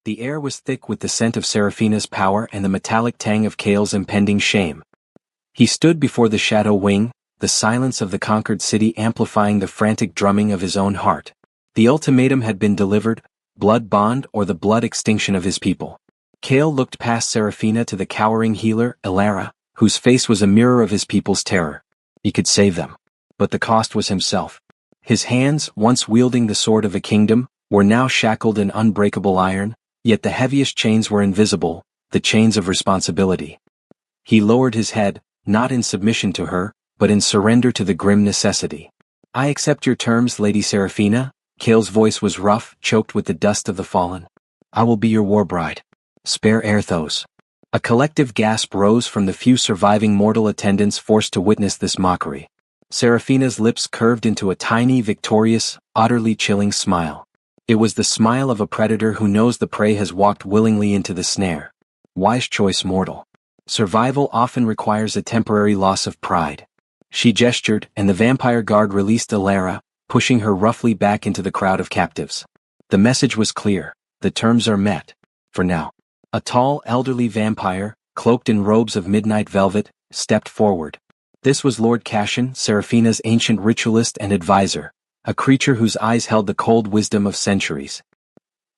The air was thick with the scent of Seraphina's power and the metallic tang of Kale's impending shame. He stood before the shadow wing, the silence of the conquered city amplifying the frantic drumming of his own heart. The ultimatum had been delivered, blood bond or the blood extinction of his people. Kale looked past Seraphina to the cowering healer, Elara, whose face was a mirror of his people's terror. He could save them. But the cost was himself. His hands, once wielding the sword of a kingdom, were now shackled in unbreakable iron, yet the heaviest chains were invisible, the chains of responsibility. He lowered his head, not in submission to her, but in surrender to the grim necessity. "I accept your terms, Lady Seraphina." Kale's voice was rough, choked with the dust of the fallen. "I will be your warbride. Spare Erthos." A collective gasp rose from the few surviving mortal attendants forced to witness this mockery. Seraphina's lips curved into a tiny, victorious, utterly chilling smile. It was the smile of a predator who knows the prey has walked willingly into the snare. Wise choice, mortal. Survival often requires a temporary loss of pride. She gestured, and the vampire guard released Elara, pushing her roughly back into the crowd of captives. The message was clear. The terms are met. For now. A tall, elderly vampire, cloaked in robes of midnight velvet, stepped forward. This was Lord Cashin, Seraphina's ancient ritualist and advisor, a creature whose eyes held the cold wisdom of centuries.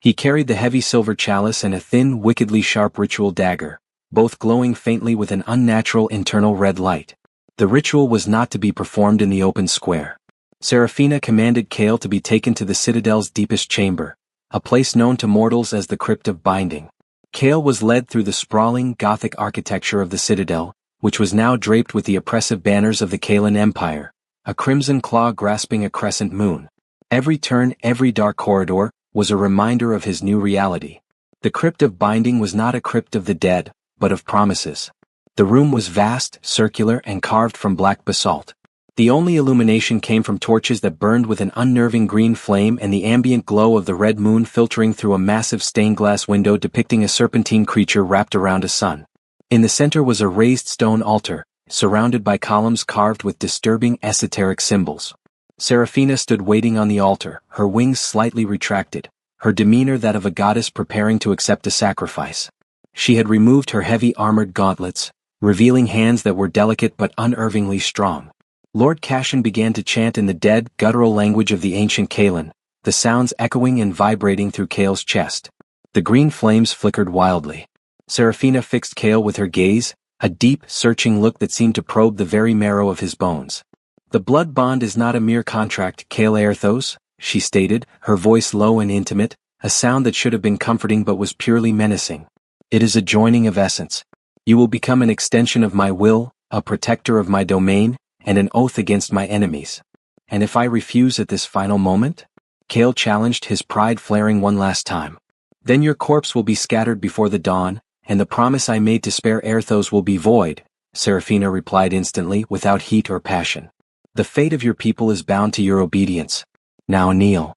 He carried the heavy silver chalice and a thin, wickedly sharp ritual dagger, both glowing faintly with an unnatural internal red light. The ritual was not to be performed in the open square. Seraphina commanded Kale to be taken to the citadel's deepest chamber, a place known to mortals as the Crypt of Binding. Kale was led through the sprawling, Gothic architecture of the citadel, which was now draped with the oppressive banners of the Kalan Empire, a crimson claw grasping a crescent moon. Every turn, every dark corridor, was a reminder of his new reality. The Crypt of Binding was not a crypt of the dead, but of promises. The room was vast, circular, and carved from black basalt. The only illumination came from torches that burned with an unnerving green flame and the ambient glow of the red moon filtering through a massive stained glass window depicting a serpentine creature wrapped around a sun. In the center was a raised stone altar, surrounded by columns carved with disturbing esoteric symbols. Seraphina stood waiting on the altar, her wings slightly retracted, her demeanor that of a goddess preparing to accept a sacrifice. She had removed her heavy armored gauntlets, revealing hands that were delicate but unervingly strong. Lord Cashin began to chant in the dead, guttural language of the ancient Kalan, the sounds echoing and vibrating through Kale's chest. The green flames flickered wildly. Seraphina fixed Kale with her gaze, a deep, searching look that seemed to probe the very marrow of his bones. "The blood bond is not a mere contract, Kale Erthos," she stated, her voice low and intimate, a sound that should have been comforting but was purely menacing. "It is a joining of essence. You will become an extension of my will, a protector of my domain, and an oath against my enemies. And if I refuse at this final moment?" Kale challenged, his pride flaring one last time. "Then your corpse will be scattered before the dawn, and the promise I made to spare Erthos will be void," Seraphina replied instantly, without heat or passion. "The fate of your people is bound to your obedience. Now kneel."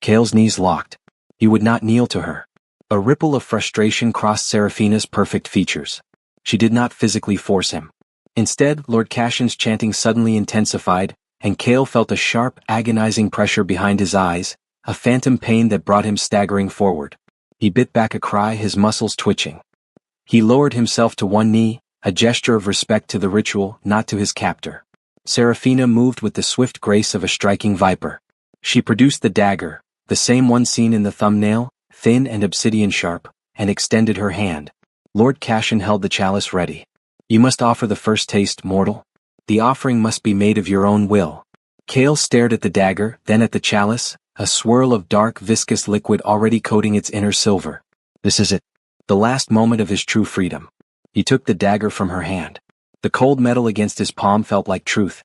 Kale's knees locked. He would not kneel to her. A ripple of frustration crossed Seraphina's perfect features. She did not physically force him. Instead, Lord Cashin's chanting suddenly intensified, and Kale felt a sharp, agonizing pressure behind his eyes, a phantom pain that brought him staggering forward. He bit back a cry, his muscles twitching. He lowered himself to one knee, a gesture of respect to the ritual, not to his captor. Seraphina moved with the swift grace of a striking viper. She produced the dagger, the same one seen in the thumbnail, thin and obsidian sharp, and extended her hand. Lord Cashin held the chalice ready. "You must offer the first taste, mortal. The offering must be made of your own will." Kale stared at the dagger, then at the chalice, a swirl of dark, viscous liquid already coating its inner silver. This is it. The last moment of his true freedom. He took the dagger from her hand. The cold metal against his palm felt like truth.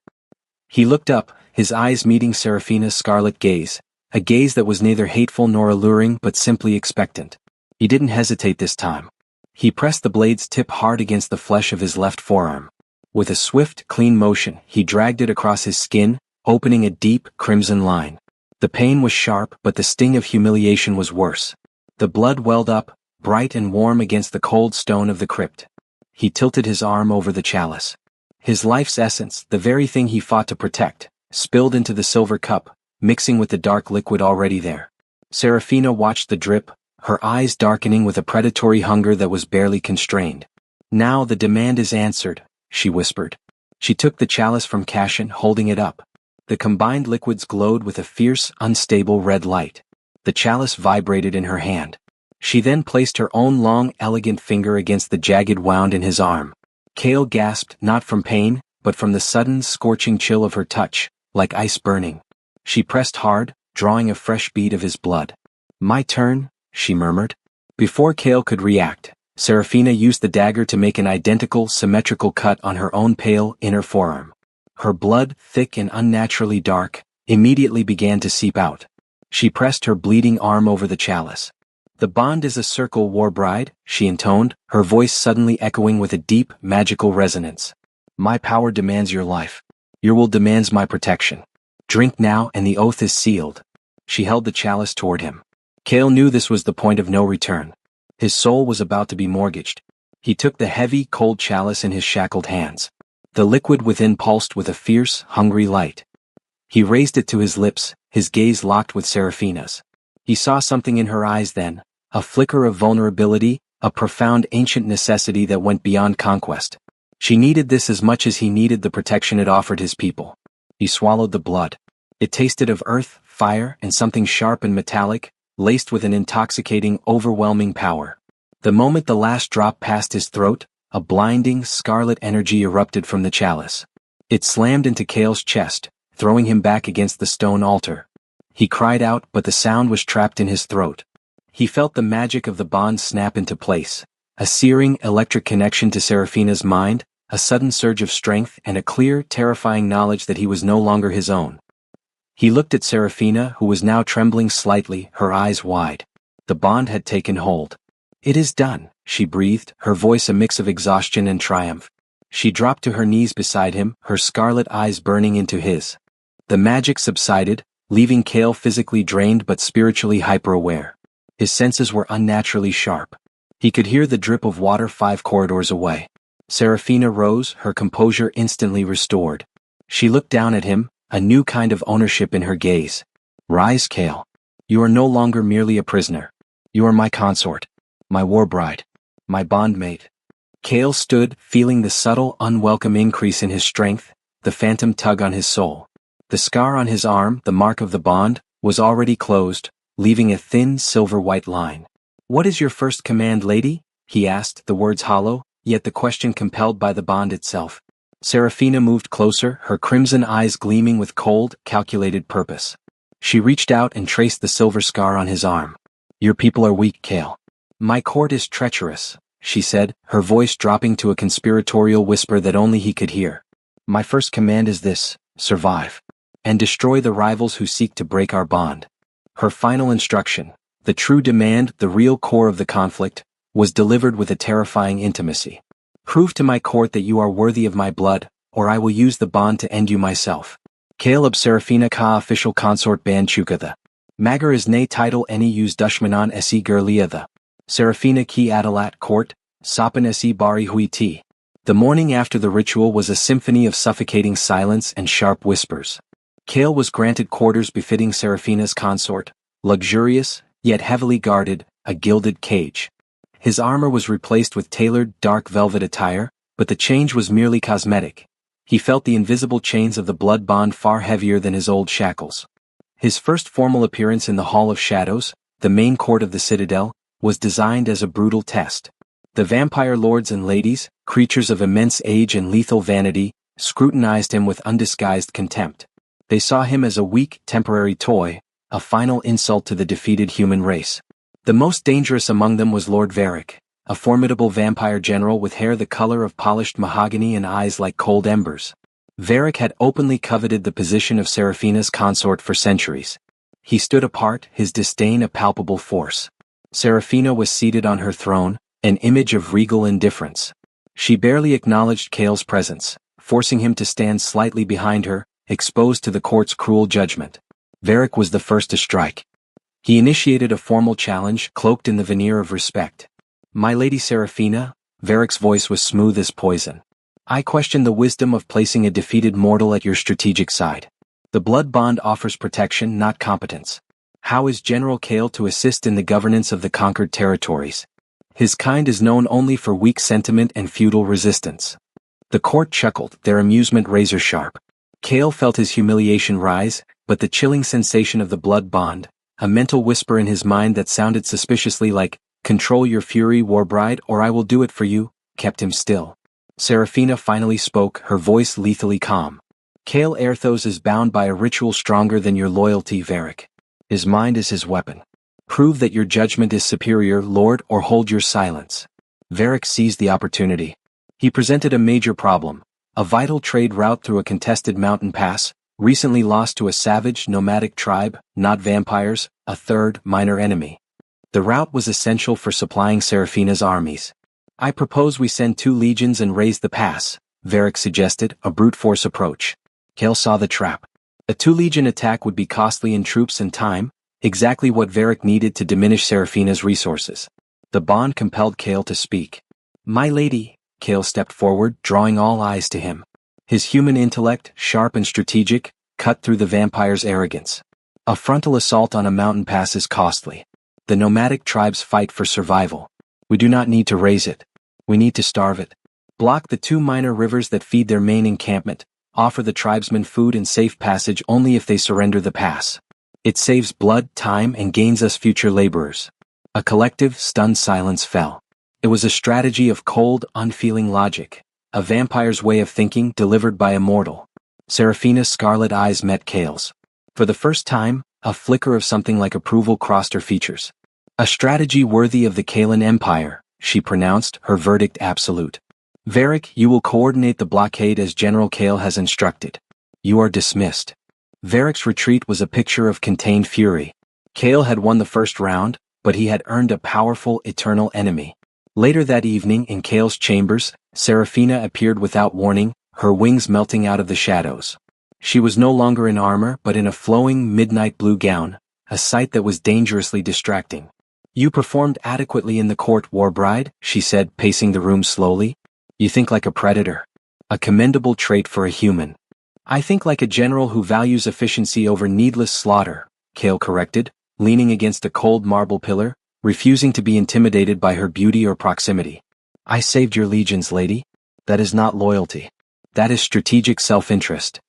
He looked up, his eyes meeting Seraphina's scarlet gaze, a gaze that was neither hateful nor alluring but simply expectant. He didn't hesitate this time. He pressed the blade's tip hard against the flesh of his left forearm. With a swift, clean motion, he dragged it across his skin, opening a deep, crimson line. The pain was sharp, but the sting of humiliation was worse. The blood welled up, bright and warm against the cold stone of the crypt. He tilted his arm over the chalice. His life's essence, the very thing he fought to protect, spilled into the silver cup, mixing with the dark liquid already there. Seraphina watched the drip, her eyes darkening with a predatory hunger that was barely constrained. "Now the demand is answered," she whispered. She took the chalice from Cashin, holding it up. The combined liquids glowed with a fierce, unstable red light. The chalice vibrated in her hand. She then placed her own long, elegant finger against the jagged wound in his arm. Cale gasped, not from pain, but from the sudden, scorching chill of her touch, like ice burning. She pressed hard, drawing a fresh bead of his blood. "My turn," she murmured. Before Cale could react, Seraphina used the dagger to make an identical, symmetrical cut on her own pale, inner forearm. Her blood, thick and unnaturally dark, immediately began to seep out. She pressed her bleeding arm over the chalice. "The bond is a circle, Warbride," she intoned, her voice suddenly echoing with a deep, magical resonance. "My power demands your life. Your will demands my protection. Drink now and the oath is sealed." She held the chalice toward him. Cale knew this was the point of no return. His soul was about to be mortgaged. He took the heavy, cold chalice in his shackled hands. The liquid within pulsed with a fierce, hungry light. He raised it to his lips, his gaze locked with Seraphina's. He saw something in her eyes then, a flicker of vulnerability, a profound ancient necessity that went beyond conquest. She needed this as much as he needed the protection it offered his people. He swallowed the blood. It tasted of earth, fire, and something sharp and metallic, laced with an intoxicating, overwhelming power. The moment the last drop passed his throat, a blinding, scarlet energy erupted from the chalice. It slammed into Cale's chest, throwing him back against the stone altar. He cried out, but the sound was trapped in his throat. He felt the magic of the bond snap into place, a searing, electric connection to Seraphina's mind, a sudden surge of strength and a clear, terrifying knowledge that he was no longer his own. He looked at Seraphina, who was now trembling slightly, her eyes wide. The bond had taken hold. "It is done," she breathed, her voice a mix of exhaustion and triumph. She dropped to her knees beside him, her scarlet eyes burning into his. The magic subsided, leaving Cale physically drained but spiritually hyper-aware. His senses were unnaturally sharp. He could hear the drip of water 5 corridors away. Seraphina rose, her composure instantly restored. She looked down at him, a new kind of ownership in her gaze. "Rise, Cale. You are no longer merely a prisoner. You are my consort, my warbride, my bondmate." Cale stood, feeling the subtle, unwelcome increase in his strength, the phantom tug on his soul. The scar on his arm, the mark of the bond, was already closed, leaving a thin, silver-white line. "What is your first command, lady?" he asked, the words hollow, yet the question compelled by the bond itself. Seraphina moved closer, her crimson eyes gleaming with cold, calculated purpose. She reached out and traced the silver scar on his arm. "Your people are weak, Cale. My court is treacherous," she said, her voice dropping to a conspiratorial whisper that only he could hear. "My first command is this: survive. And destroy the rivals who seek to break our bond." Her final instruction, the true demand, the real core of the conflict, was delivered with a terrifying intimacy. "Prove to my court that you are worthy of my blood, or I will use the bond to end you myself." Cale ob Seraphina ka official consort ban chukatha. Magar is nay title any use dushmanan se gerliatha. Seraphina ki adalat court, sapan se bari huiti. The morning after the ritual was a symphony of suffocating silence and sharp whispers. Cale was granted quarters befitting Seraphina's consort, luxurious, yet heavily guarded, a gilded cage. His armor was replaced with tailored, dark velvet attire, but the change was merely cosmetic. He felt the invisible chains of the blood bond far heavier than his old shackles. His first formal appearance in the Hall of Shadows, the main court of the Citadel, was designed as a brutal test. The vampire lords and ladies, creatures of immense age and lethal vanity, scrutinized him with undisguised contempt. They saw him as a weak, temporary toy, a final insult to the defeated human race. The most dangerous among them was Lord Varric, a formidable vampire general with hair the color of polished mahogany and eyes like cold embers. Varric had openly coveted the position of Seraphina's consort for centuries. He stood apart, his disdain a palpable force. Seraphina was seated on her throne, an image of regal indifference. She barely acknowledged Cale's presence, forcing him to stand slightly behind her, exposed to the court's cruel judgment. Varric was the first to strike. He initiated a formal challenge, cloaked in the veneer of respect. "My Lady Seraphina," Varric's voice was smooth as poison. "I question the wisdom of placing a defeated mortal at your strategic side. The blood bond offers protection, not competence. How is General Kale to assist in the governance of the conquered territories? His kind is known only for weak sentiment and feudal resistance. The court chuckled, their amusement razor-sharp. Kale felt his humiliation rise, but the chilling sensation of the blood bond, a mental whisper in his mind that sounded suspiciously like, "Control your fury, Warbride, or I will do it for you," kept him still. Seraphina finally spoke, her voice lethally calm. Kale Erthos is bound by a ritual stronger than your loyalty, Varric. His mind is his weapon. Prove that your judgment is superior, Lord, or hold your silence. Varric seized the opportunity. He presented a major problem, a vital trade route through a contested mountain pass, recently lost to a savage, nomadic tribe, not vampires, a third, minor enemy. The route was essential for supplying Seraphina's armies. "I propose we send 2 legions and raise the pass," Varric suggested, a brute force approach. Kale saw the trap. A 2-legion attack would be costly in troops and time, exactly what Varric needed to diminish Seraphina's resources. The bond compelled Kale to speak. "My lady," Kale stepped forward, drawing all eyes to him. His human intellect, sharp and strategic, cut through the vampire's arrogance. A frontal assault on a mountain pass is costly. The nomadic tribes fight for survival. We do not need to raise it. We need to starve it. Block the 2 minor rivers that feed their main encampment. Offer the tribesmen food and safe passage only if they surrender the pass. It saves blood, time, and gains us future laborers." A collective, stunned silence fell. It was a strategy of cold, unfeeling logic, a vampire's way of thinking delivered by a mortal. Seraphina's scarlet eyes met Kale's. For the first time, a flicker of something like approval crossed her features. "A strategy worthy of the Kalen Empire," she pronounced, her verdict absolute. "Varric, you will coordinate the blockade as General Kale has instructed. You are dismissed." Varric's retreat was a picture of contained fury. Kale had won the first round, but he had earned a powerful, eternal enemy. Later that evening in Kale's chambers, Seraphina appeared without warning, her wings melting out of the shadows. She was no longer in armor but in a flowing midnight blue gown, a sight that was dangerously distracting. "You performed adequately in the court, Warbride," she said, pacing the room slowly. "You think like a predator. A commendable trait for a human." "I think like a general who values efficiency over needless slaughter," Kale corrected, leaning against a cold marble pillar, refusing to be intimidated by her beauty or proximity. "I saved your legions, lady. That is not loyalty. That is strategic self-interest."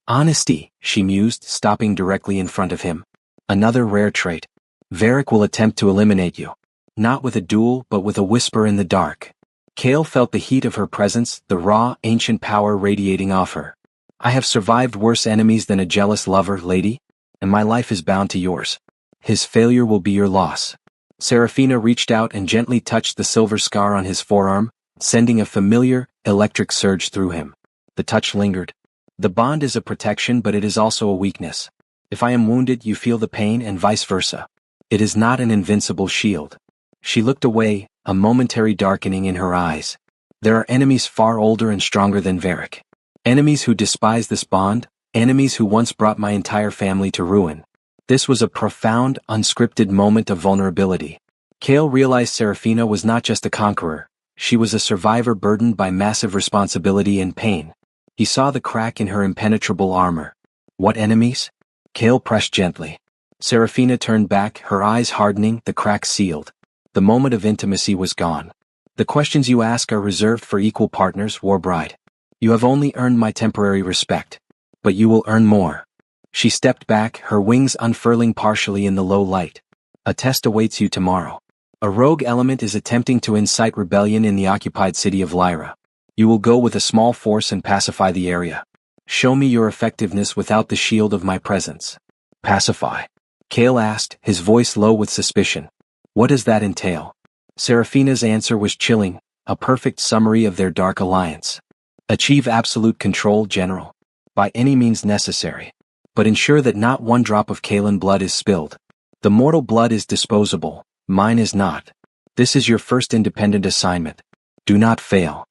"Honesty," she mused, stopping directly in front of him. "Another rare trait. Varric will attempt to eliminate you. Not with a duel but with a whisper in the dark." Kale felt the heat of her presence, the raw, ancient power radiating off her. "I have survived worse enemies than a jealous lover, lady, and my life is bound to yours. His failure will be your loss." Seraphina reached out and gently touched the silver scar on his forearm, sending a familiar, electric surge through him. The touch lingered. "The bond is a protection but it is also a weakness. If I am wounded you feel the pain and vice versa. It is not an invincible shield." She looked away, a momentary darkening in her eyes. "There are enemies far older and stronger than Varric. Enemies who despise this bond, enemies who once brought my entire family to ruin." This was a profound, unscripted moment of vulnerability. Kale realized Seraphina was not just a conqueror, she was a survivor burdened by massive responsibility and pain. He saw the crack in her impenetrable armor. "What enemies?" Kale pressed gently. Seraphina turned back, her eyes hardening, the crack sealed. The moment of intimacy was gone. "The questions you ask are reserved for equal partners, Warbride. You have only earned my temporary respect. But you will earn more." She stepped back, her wings unfurling partially in the low light. "A test awaits you tomorrow. A rogue element is attempting to incite rebellion in the occupied city of Lyra. You will go with a small force and pacify the area. Show me your effectiveness without the shield of my presence." "Pacify?" Kale asked, his voice low with suspicion. "What does that entail?" Seraphina's answer was chilling, a perfect summary of their dark alliance. "Achieve absolute control, General. By any means necessary. But ensure that not one drop of Kalen blood is spilled. The mortal blood is disposable, mine is not. This is your first independent assignment. Do not fail."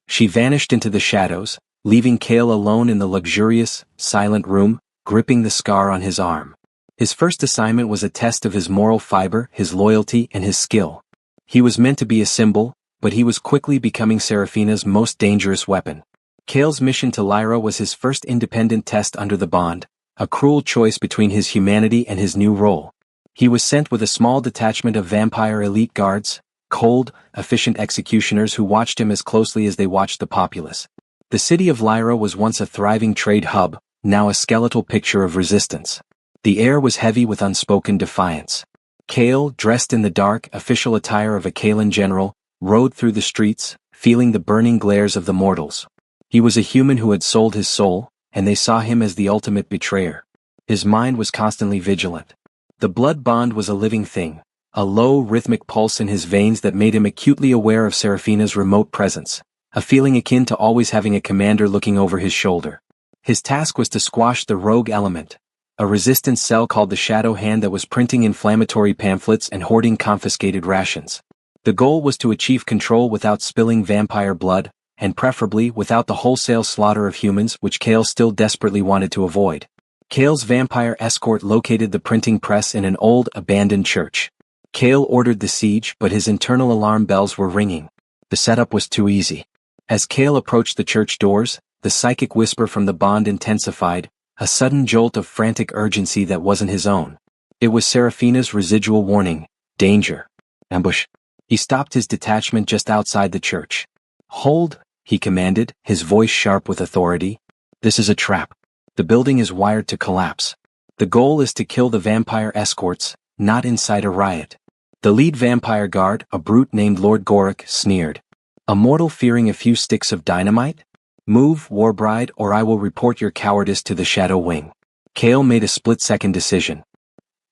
She vanished into the shadows, leaving Kale alone in the luxurious, silent room, gripping the scar on his arm. His first assignment was a test of his moral fiber, his loyalty, and his skill. He was meant to be a symbol, but he was quickly becoming Seraphina's most dangerous weapon. Kale's mission to Lyra was his first independent test under the bond, a cruel choice between his humanity and his new role. He was sent with a small detachment of vampire elite guards, cold, efficient executioners who watched him as closely as they watched the populace. The city of Lyra was once a thriving trade hub, now a skeletal picture of resistance. The air was heavy with unspoken defiance. Kale, dressed in the dark, official attire of a Kaelan general, rode through the streets, feeling the burning glares of the mortals. He was a human who had sold his soul, and they saw him as the ultimate betrayer. His mind was constantly vigilant. The blood bond was a living thing, a low, rhythmic pulse in his veins that made him acutely aware of Seraphina's remote presence, a feeling akin to always having a commander looking over his shoulder. His task was to squash the rogue element, a resistance cell called the Shadow Hand that was printing inflammatory pamphlets and hoarding confiscated rations. The goal was to achieve control without spilling vampire blood, and preferably without the wholesale slaughter of humans, which Kale still desperately wanted to avoid. Kale's vampire escort located the printing press in an old, abandoned church. Kale ordered the siege, but his internal alarm bells were ringing. The setup was too easy. As Kale approached the church doors, the psychic whisper from the bond intensified, a sudden jolt of frantic urgency that wasn't his own. It was Seraphina's residual warning: danger. Ambush. He stopped his detachment just outside the church. Hold, he commanded, his voice sharp with authority. This is a trap. The building is wired to collapse. The goal is to kill the vampire escorts, not incite a riot. The lead vampire guard, a brute named Lord Gorik, sneered. A mortal fearing a few sticks of dynamite? Move, Warbride, or I will report your cowardice to the Shadow Wing. Kale made a split-second decision.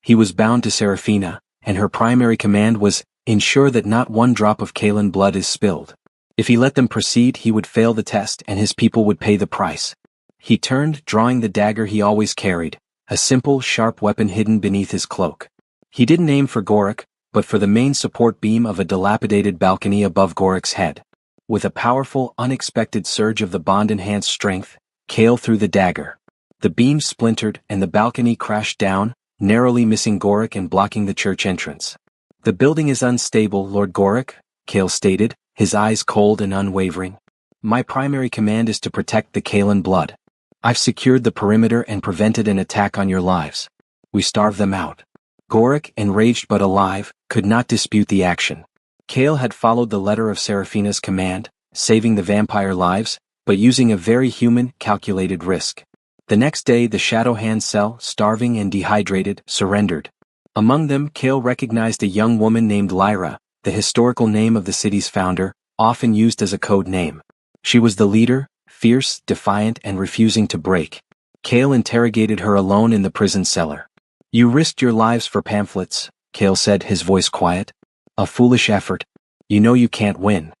He was bound to Seraphina, and her primary command was, ensure that not one drop of Kaelan blood is spilled. If he let them proceed, he would fail the test and his people would pay the price. He turned, drawing the dagger he always carried, a simple, sharp weapon hidden beneath his cloak. He didn't aim for Gorik, but for the main support beam of a dilapidated balcony above Gorik's head. With a powerful, unexpected surge of the bond-enhanced strength, Kale threw the dagger. The beam splintered and the balcony crashed down, narrowly missing Gorik and blocking the church entrance. The building is unstable, Lord Gorik, Kale stated, his eyes cold and unwavering. My primary command is to protect the Kaelan blood. I've secured the perimeter and prevented an attack on your lives. We starve them out. Gorik, enraged but alive, could not dispute the action. Kale had followed the letter of Seraphina's command, saving the vampire lives, but using a very human, calculated risk. The next day the Shadow Hand cell, starving and dehydrated, surrendered. Among them Kale recognized a young woman named Lyra, the historical name of the city's founder, often used as a code name. She was the leader, fierce, defiant, and refusing to break. Kale interrogated her alone in the prison cellar. You risked your lives for pamphlets, Kale said, his voice quiet. A foolish effort. You know you can't win.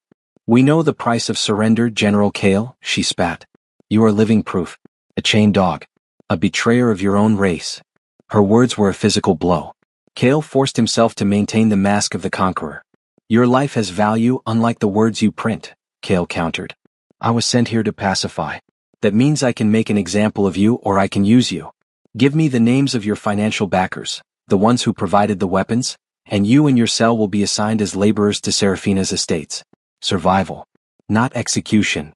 We know the price of surrender, General Kale, she spat. You are living proof. A chained dog. A betrayer of your own race. Her words were a physical blow. Kale forced himself to maintain the mask of the conqueror. Your life has value unlike the words you print, Kale countered. I was sent here to pacify. That means I can make an example of you or I can use you. Give me the names of your financial backers, the ones who provided the weapons, and you and your cell will be assigned as laborers to Seraphina's estates. Survival. Not execution.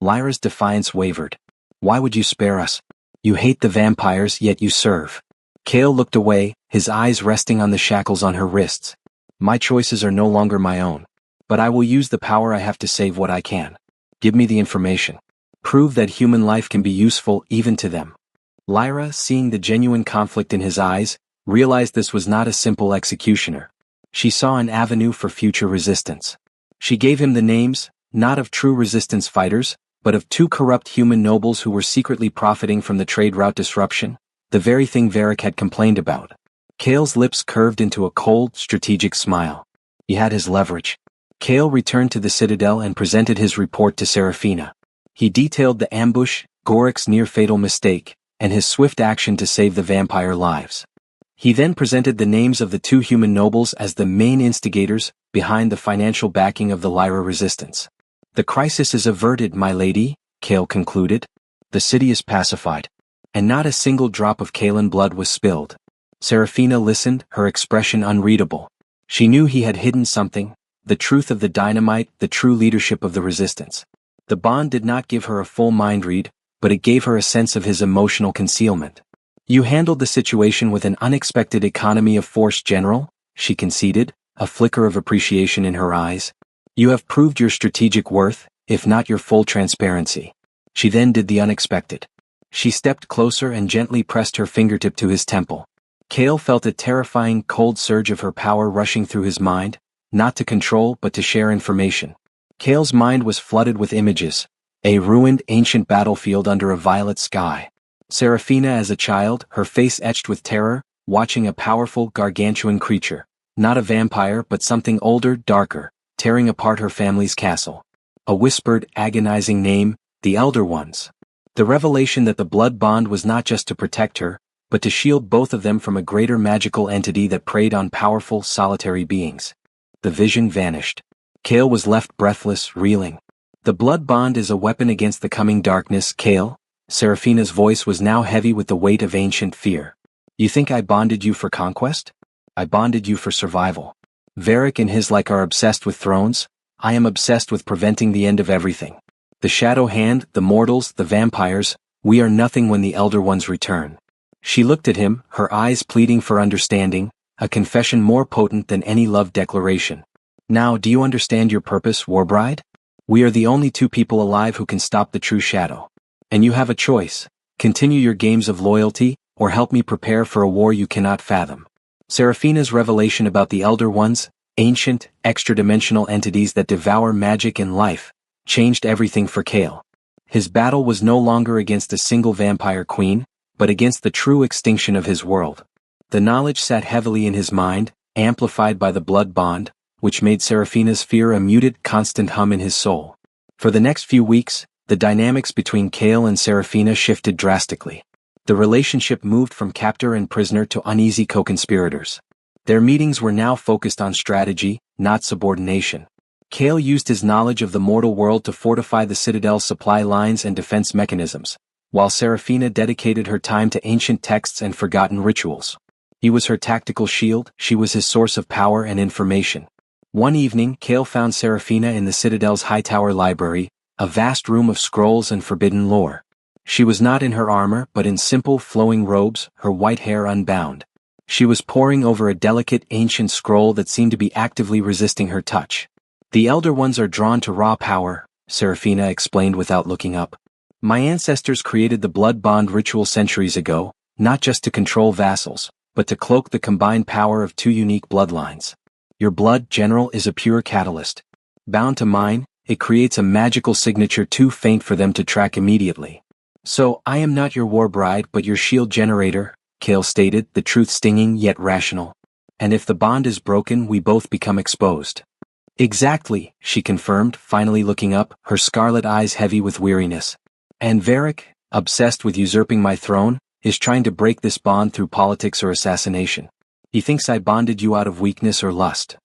Lyra's defiance wavered. Why would you spare us? You hate the vampires, yet you serve. Kale looked away, his eyes resting on the shackles on her wrists. My choices are no longer my own. But I will use the power I have to save what I can. Give me the information. Prove that human life can be useful even to them. Lyra, seeing the genuine conflict in his eyes, realized this was not a simple executioner. She saw an avenue for future resistance. She gave him the names, not of true resistance fighters, but of two corrupt human nobles who were secretly profiting from the trade route disruption, the very thing Varric had complained about. Kale's lips curved into a cold, strategic smile. He had his leverage. Kale returned to the Citadel and presented his report to Seraphina. He detailed the ambush, Gorik's near-fatal mistake, and his swift action to save the vampire lives. He then presented the names of the two human nobles as the main instigators behind the financial backing of the Lyra resistance. The crisis is averted, my lady, Kale concluded. The city is pacified. And not a single drop of Kaelan blood was spilled. Seraphina listened, her expression unreadable. She knew he had hidden something, the truth of the dynamite, the true leadership of the resistance. The bond did not give her a full mind read, but it gave her a sense of his emotional concealment. You handled the situation with an unexpected economy of force, General, she conceded, a flicker of appreciation in her eyes. You have proved your strategic worth, if not your full transparency. She then did the unexpected. She stepped closer and gently pressed her fingertip to his temple. Cale felt a terrifying cold surge of her power rushing through his mind, not to control but to share information. Cale's mind was flooded with images. A ruined ancient battlefield under a violet sky. Seraphina as a child, her face etched with terror, watching a powerful, gargantuan creature. Not a vampire but something older, darker, tearing apart her family's castle. A whispered, agonizing name, the Elder Ones. The revelation that the blood bond was not just to protect her, but to shield both of them from a greater magical entity that preyed on powerful, solitary beings. The vision vanished. Cale was left breathless, reeling. The blood bond is a weapon against the coming darkness, Cale. Seraphina's voice was now heavy with the weight of ancient fear. You think I bonded you for conquest? I bonded you for survival. Varric and his like are obsessed with thrones. I am obsessed with preventing the end of everything. The Shadow Hand, the mortals, the vampires, we are nothing when the Elder Ones return. She looked at him, her eyes pleading for understanding, a confession more potent than any love declaration. Now do you understand your purpose, Warbride? We are the only two people alive who can stop the true shadow. And you have a choice. Continue your games of loyalty, or help me prepare for a war you cannot fathom. Seraphina's revelation about the Elder Ones, ancient, extra-dimensional entities that devour magic and life, changed everything for Cale. His battle was no longer against a single vampire queen, but against the true extinction of his world. The knowledge sat heavily in his mind, amplified by the blood bond, which made Seraphina's fear a muted, constant hum in his soul. For the next few weeks, the dynamics between Cale and Seraphina shifted drastically. The relationship moved from captor and prisoner to uneasy co-conspirators. Their meetings were now focused on strategy, not subordination. Cale used his knowledge of the mortal world to fortify the Citadel's supply lines and defense mechanisms, while Seraphina dedicated her time to ancient texts and forgotten rituals. He was her tactical shield, she was his source of power and information. One evening, Cale found Seraphina in the Citadel's high tower library, a vast room of scrolls and forbidden lore. She was not in her armor but in simple, flowing robes, her white hair unbound. She was poring over a delicate, ancient scroll that seemed to be actively resisting her touch. The Elder Ones are drawn to raw power, Seraphina explained without looking up. My ancestors created the blood bond ritual centuries ago, not just to control vassals, but to cloak the combined power of two unique bloodlines. Your blood, General, is a pure catalyst. Bound to mine, it creates a magical signature too faint for them to track immediately. So, I am not your Warbride but your shield generator, Cale stated, the truth stinging yet rational. And if the bond is broken, we both become exposed. Exactly, she confirmed, finally looking up, her scarlet eyes heavy with weariness. And Varric, obsessed with usurping my throne, is trying to break this bond through politics or assassination. He thinks I bonded you out of weakness or lust.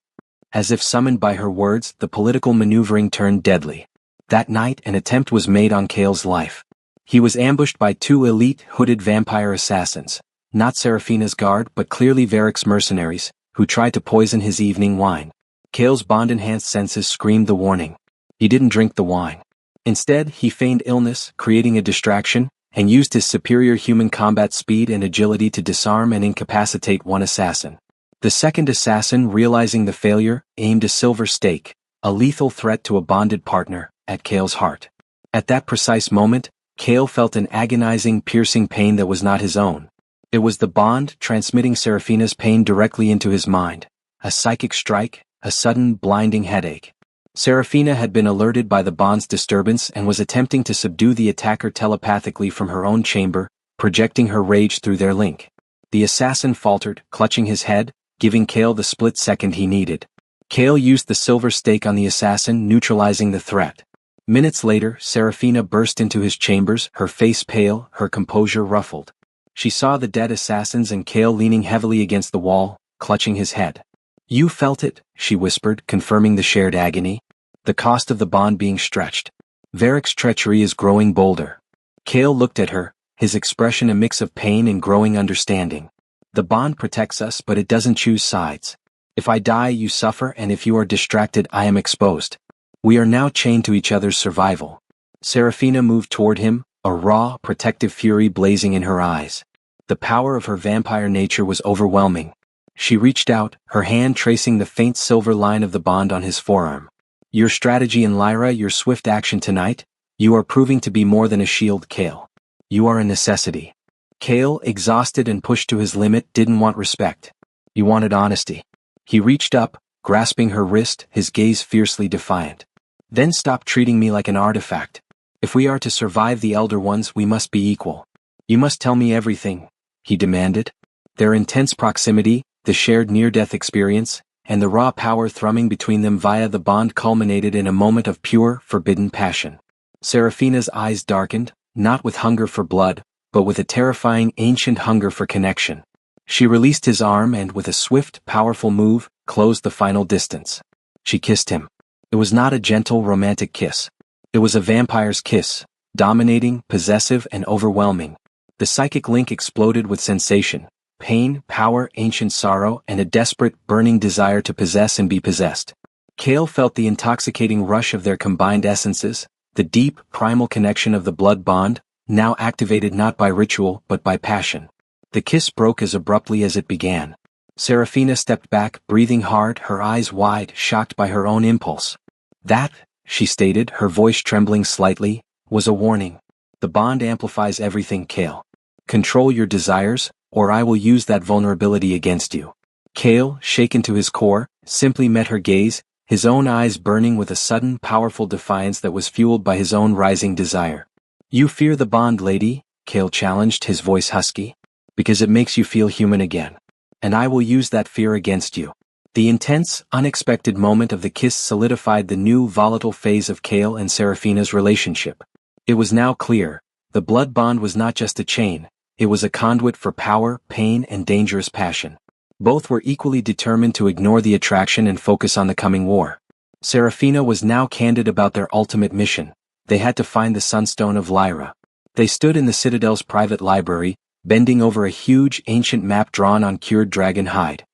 As if summoned by her words, the political maneuvering turned deadly. That night, an attempt was made on Cale's life. He was ambushed by two elite, hooded vampire assassins, not Seraphina's guard but clearly Varric's mercenaries, who tried to poison his evening wine. Cale's bond-enhanced senses screamed the warning. He didn't drink the wine. Instead, he feigned illness, creating a distraction, and used his superior human combat speed and agility to disarm and incapacitate one assassin. The second assassin, realizing the failure, aimed a silver stake, a lethal threat to a bonded partner, at Cale's heart. At that precise moment, Cale felt an agonizing, piercing pain that was not his own. It was the bond transmitting Seraphina's pain directly into his mind. A psychic strike, a sudden, blinding headache. Seraphina had been alerted by the bond's disturbance and was attempting to subdue the attacker telepathically from her own chamber, projecting her rage through their link. The assassin faltered, clutching his head, giving Cale the split second he needed. Cale used the silver stake on the assassin, neutralizing the threat. Minutes later, Seraphina burst into his chambers, her face pale, her composure ruffled. She saw the dead assassins and Cale leaning heavily against the wall, clutching his head. You felt it, she whispered, confirming the shared agony. The cost of the bond being stretched. Varric's treachery is growing bolder. Cale looked at her, his expression a mix of pain and growing understanding. The bond protects us but it doesn't choose sides. If I die you suffer and if you are distracted I am exposed. We are now chained to each other's survival. Seraphina moved toward him, a raw, protective fury blazing in her eyes. The power of her vampire nature was overwhelming. She reached out, her hand tracing the faint silver line of the bond on his forearm. Your strategy in Lyra, your swift action tonight, you are proving to be more than a shield, Kale. You are a necessity. Kale, exhausted and pushed to his limit, didn't want respect. He wanted honesty. He reached up, grasping her wrist, his gaze fiercely defiant. Then stop treating me like an artifact. If we are to survive the Elder Ones, we must be equal. You must tell me everything, he demanded. Their intense proximity, the shared near-death experience, and the raw power thrumming between them via the bond culminated in a moment of pure, forbidden passion. Seraphina's eyes darkened, not with hunger for blood, but with a terrifying, ancient hunger for connection. She released his arm and, with a swift, powerful move, closed the final distance. She kissed him. It was not a gentle, romantic kiss. It was a vampire's kiss, dominating, possessive, and overwhelming. The psychic link exploded with sensation, pain, power, ancient sorrow, and a desperate, burning desire to possess and be possessed. Kale felt the intoxicating rush of their combined essences, the deep, primal connection of the blood bond, now activated not by ritual but by passion. The kiss broke as abruptly as it began. Seraphina stepped back, breathing hard, her eyes wide, shocked by her own impulse. That, she stated, her voice trembling slightly, was a warning. The bond amplifies everything, Kale. Control your desires, or I will use that vulnerability against you. Kale, shaken to his core, simply met her gaze, his own eyes burning with a sudden, powerful defiance that was fueled by his own rising desire. You fear the bond, lady? Kale challenged, his voice husky. Because it makes you feel human again. And I will use that fear against you. The intense, unexpected moment of the kiss solidified the new, volatile phase of Kale and Seraphina's relationship. It was now clear, the blood bond was not just a chain, it was a conduit for power, pain, and dangerous passion. Both were equally determined to ignore the attraction and focus on the coming war. Seraphina was now candid about their ultimate mission. They had to find the Sunstone of Lyra. They stood in the Citadel's private library, bending over a huge, ancient map drawn on cured dragon hide.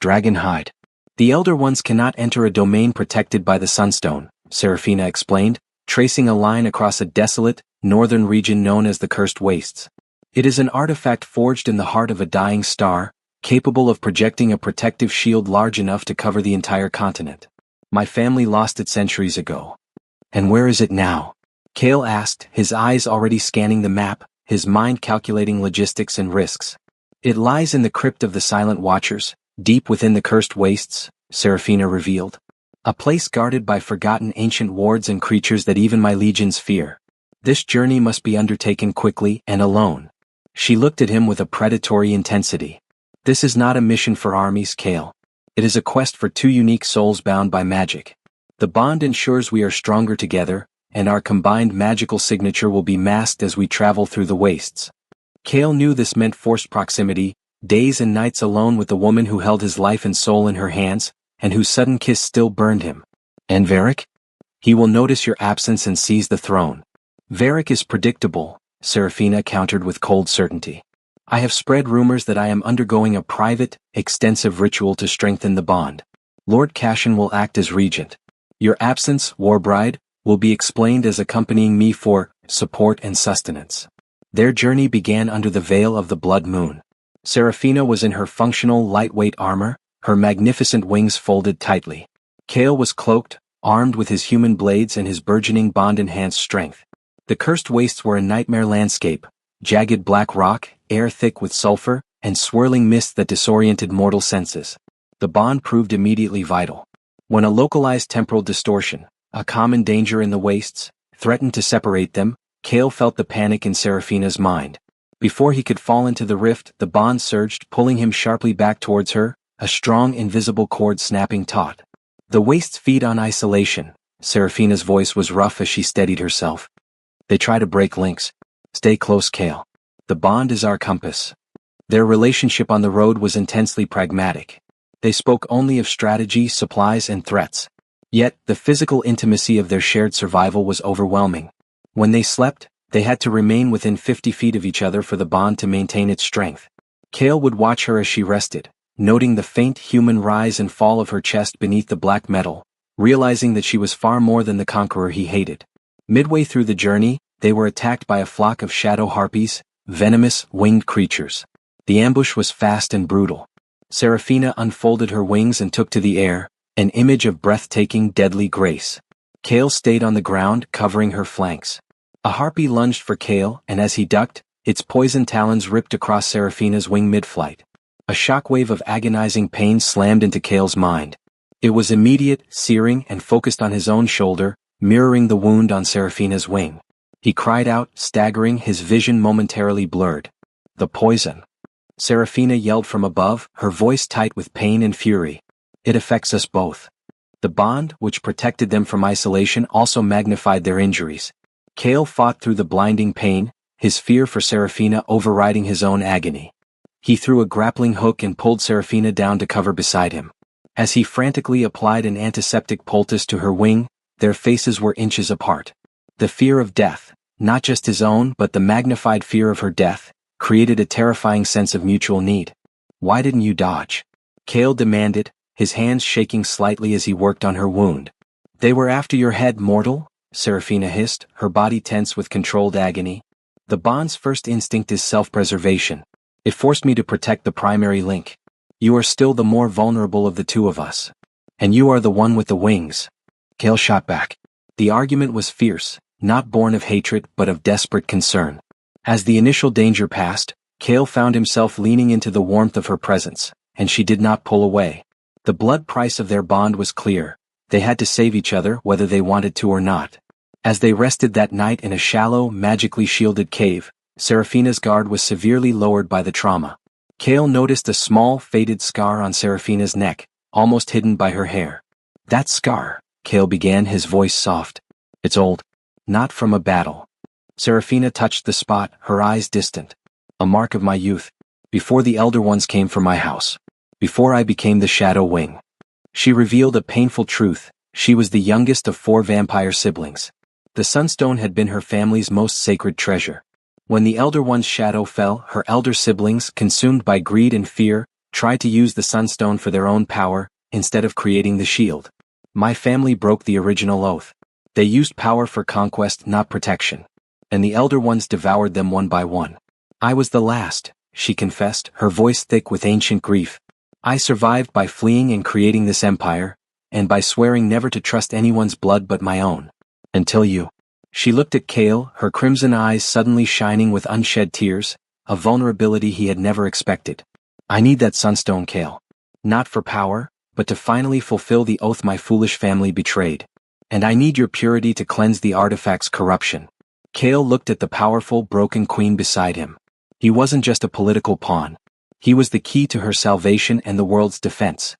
Dragon hide. The Elder Ones cannot enter a domain protected by the Sunstone, Seraphina explained, tracing a line across a desolate, northern region known as the Cursed Wastes. It is an artifact forged in the heart of a dying star, capable of projecting a protective shield large enough to cover the entire continent. My family lost it centuries ago. And where is it now? Kale asked, his eyes already scanning the map, his mind calculating logistics and risks. It lies in the crypt of the Silent Watchers, deep within the Cursed Wastes, Seraphina revealed. A place guarded by forgotten ancient wards and creatures that even my legions fear. This journey must be undertaken quickly and alone. She looked at him with a predatory intensity. This is not a mission for armies, Kale. It is a quest for two unique souls bound by magic. The bond ensures we are stronger together, and our combined magical signature will be masked as we travel through the wastes. Kale knew this meant forced proximity, days and nights alone with the woman who held his life and soul in her hands, and whose sudden kiss still burned him. And Varric? He will notice your absence and seize the throne. Varric is predictable, Seraphina countered with cold certainty. I have spread rumors that I am undergoing a private, extensive ritual to strengthen the bond. Lord Cashin will act as regent. Your absence, Warbride, will be explained as accompanying me for support and sustenance. Their journey began under the veil of the blood moon. Seraphina was in her functional lightweight armor, her magnificent wings folded tightly. Kale was cloaked, armed with his human blades and his burgeoning bond-enhanced strength. The Cursed Wastes were a nightmare landscape, jagged black rock, air thick with sulfur, and swirling mist that disoriented mortal senses. The bond proved immediately vital. When a localized temporal distortion, a common danger in the wastes, threatened to separate them, Kale felt the panic in Seraphina's mind. Before he could fall into the rift, the bond surged, pulling him sharply back towards her, a strong invisible cord snapping taut. The wastes feed on isolation. Seraphina's voice was rough as she steadied herself. They try to break links. Stay close, Kale. The bond is our compass. Their relationship on the road was intensely pragmatic. They spoke only of strategy, supplies, and threats. Yet, the physical intimacy of their shared survival was overwhelming. When they slept, they had to remain within 50 feet of each other for the bond to maintain its strength. Kale would watch her as she rested, noting the faint human rise and fall of her chest beneath the black metal, realizing that she was far more than the conqueror he hated. Midway through the journey, they were attacked by a flock of shadow harpies, venomous, winged creatures. The ambush was fast and brutal. Seraphina unfolded her wings and took to the air, an image of breathtaking, deadly grace. Kale stayed on the ground, covering her flanks. A harpy lunged for Kale, and as he ducked, its poison talons ripped across Seraphina's wing mid-flight. A shockwave of agonizing pain slammed into Kale's mind. It was immediate, searing, and focused on his own shoulder, mirroring the wound on Seraphina's wing. He cried out, staggering, his vision momentarily blurred. The poison. Seraphina yelled from above, her voice tight with pain and fury. It affects us both. The bond, which protected them from isolation, also magnified their injuries. Kale fought through the blinding pain, his fear for Seraphina overriding his own agony. He threw a grappling hook and pulled Seraphina down to cover beside him. As he frantically applied an antiseptic poultice to her wing, their faces were inches apart. The fear of death, not just his own but the magnified fear of her death, created a terrifying sense of mutual need. "Why didn't you dodge?" Kale demanded, his hands shaking slightly as he worked on her wound. "They were after your head, mortal," Seraphina hissed, her body tense with controlled agony. "The bond's first instinct is self-preservation. It forced me to protect the primary link. You are still the more vulnerable of the two of us. And you are the one with the wings." Kale shot back. The argument was fierce, not born of hatred but of desperate concern. As the initial danger passed, Kale found himself leaning into the warmth of her presence, and she did not pull away. The blood price of their bond was clear. They had to save each other whether they wanted to or not. As they rested that night in a shallow, magically shielded cave, Seraphina's guard was severely lowered by the trauma. Kale noticed a small, faded scar on Seraphina's neck, almost hidden by her hair. "That scar," Kale began, his voice soft. "It's old. Not from a battle." Seraphina touched the spot, her eyes distant. "A mark of my youth. Before the Elder Ones came from my house. Before I became the Shadow Wing." She revealed a painful truth. She was the youngest of 4 vampire siblings. The Sunstone had been her family's most sacred treasure. When the Elder One's shadow fell, her elder siblings, consumed by greed and fear, tried to use the Sunstone for their own power, instead of creating the shield. My family broke the original oath. They used power for conquest, not protection. And the Elder Ones devoured them one by one. I was the last, she confessed, her voice thick with ancient grief. I survived by fleeing and creating this empire, and by swearing never to trust anyone's blood but my own. Until you. She looked at Kale, her crimson eyes suddenly shining with unshed tears, a vulnerability he had never expected. "I need that Sunstone, Kale. Not for power, but to finally fulfill the oath my foolish family betrayed. And I need your purity to cleanse the artifact's corruption." Kale looked at the powerful, broken queen beside him. He wasn't just a political pawn. He was the key to her salvation and the world's defense.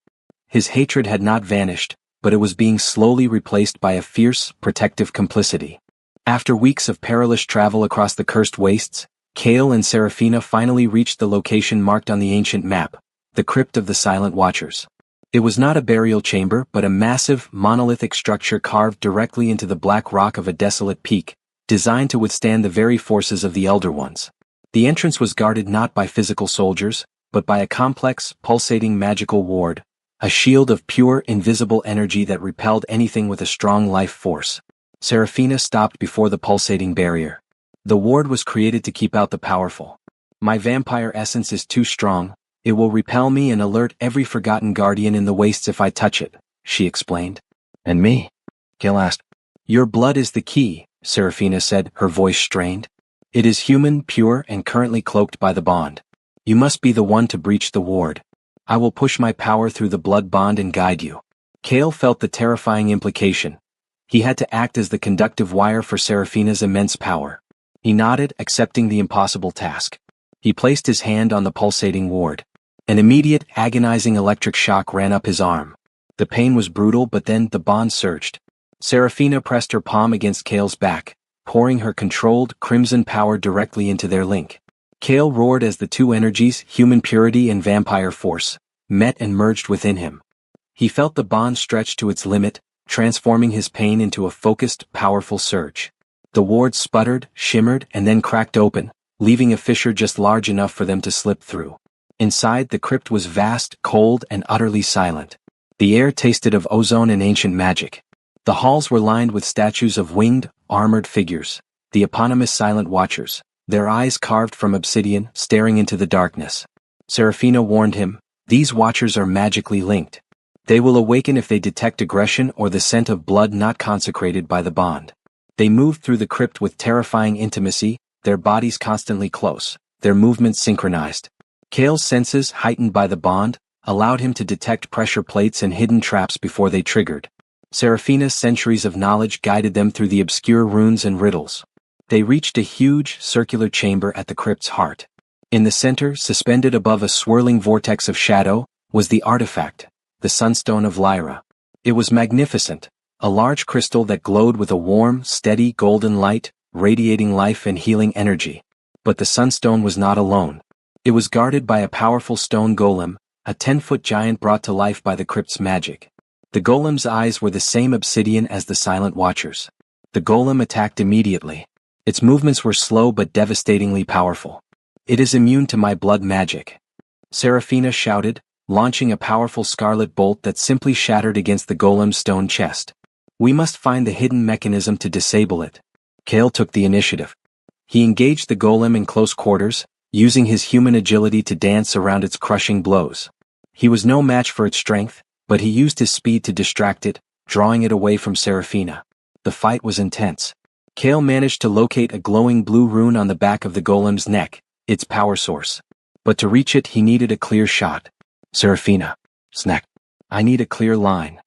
His hatred had not vanished, but it was being slowly replaced by a fierce, protective complicity. After weeks of perilous travel across the cursed wastes, Kale and Seraphina finally reached the location marked on the ancient map, the Crypt of the Silent Watchers. It was not a burial chamber but a massive, monolithic structure carved directly into the black rock of a desolate peak, designed to withstand the very forces of the Elder Ones. The entrance was guarded not by physical soldiers, but by a complex, pulsating magical ward, a shield of pure, invisible energy that repelled anything with a strong life force. Seraphina stopped before the pulsating barrier. "The ward was created to keep out the powerful. My vampire essence is too strong, it will repel me and alert every forgotten guardian in the wastes if I touch it," she explained. "And me?" Kale asked. "Your blood is the key," Seraphina said, her voice strained. "It is human, pure, and currently cloaked by the bond. You must be the one to breach the ward. I will push my power through the blood bond and guide you." Kale felt the terrifying implication. He had to act as the conductive wire for Seraphina's immense power. He nodded, accepting the impossible task. He placed his hand on the pulsating ward. An immediate, agonizing electric shock ran up his arm. The pain was brutal, but then the bond surged. Seraphina pressed her palm against Kale's back, pouring her controlled, crimson power directly into their link. Kale roared as the two energies, human purity and vampire force, met and merged within him. He felt the bond stretch to its limit, transforming his pain into a focused, powerful surge. The ward sputtered, shimmered, and then cracked open, leaving a fissure just large enough for them to slip through. Inside, the crypt was vast, cold, and utterly silent. The air tasted of ozone and ancient magic. The halls were lined with statues of winged, armored figures, the eponymous Silent Watchers, their eyes carved from obsidian, staring into the darkness. Serafina warned him, "These watchers are magically linked. They will awaken if they detect aggression or the scent of blood not consecrated by the bond." They moved through the crypt with terrifying intimacy, their bodies constantly close, their movements synchronized. Kale's senses, heightened by the bond, allowed him to detect pressure plates and hidden traps before they triggered. Serafina's centuries of knowledge guided them through the obscure runes and riddles. They reached a huge, circular chamber at the crypt's heart. In the center, suspended above a swirling vortex of shadow, was the artifact, the Sunstone of Lyra. It was magnificent, a large crystal that glowed with a warm, steady golden light, radiating life and healing energy. But the Sunstone was not alone. It was guarded by a powerful stone golem, a 10-foot giant brought to life by the crypt's magic. The golem's eyes were the same obsidian as the silent watchers. The golem attacked immediately. Its movements were slow but devastatingly powerful. "It is immune to my blood magic," Serafina shouted, launching a powerful scarlet bolt that simply shattered against the golem's stone chest. "We must find the hidden mechanism to disable it." Kale took the initiative. He engaged the golem in close quarters, using his human agility to dance around its crushing blows. He was no match for its strength, but he used his speed to distract it, drawing it away from Serafina. The fight was intense. Kale managed to locate a glowing blue rune on the back of the golem's neck, its power source. But to reach it he needed a clear shot. "Serafina, snack. I need a clear line,"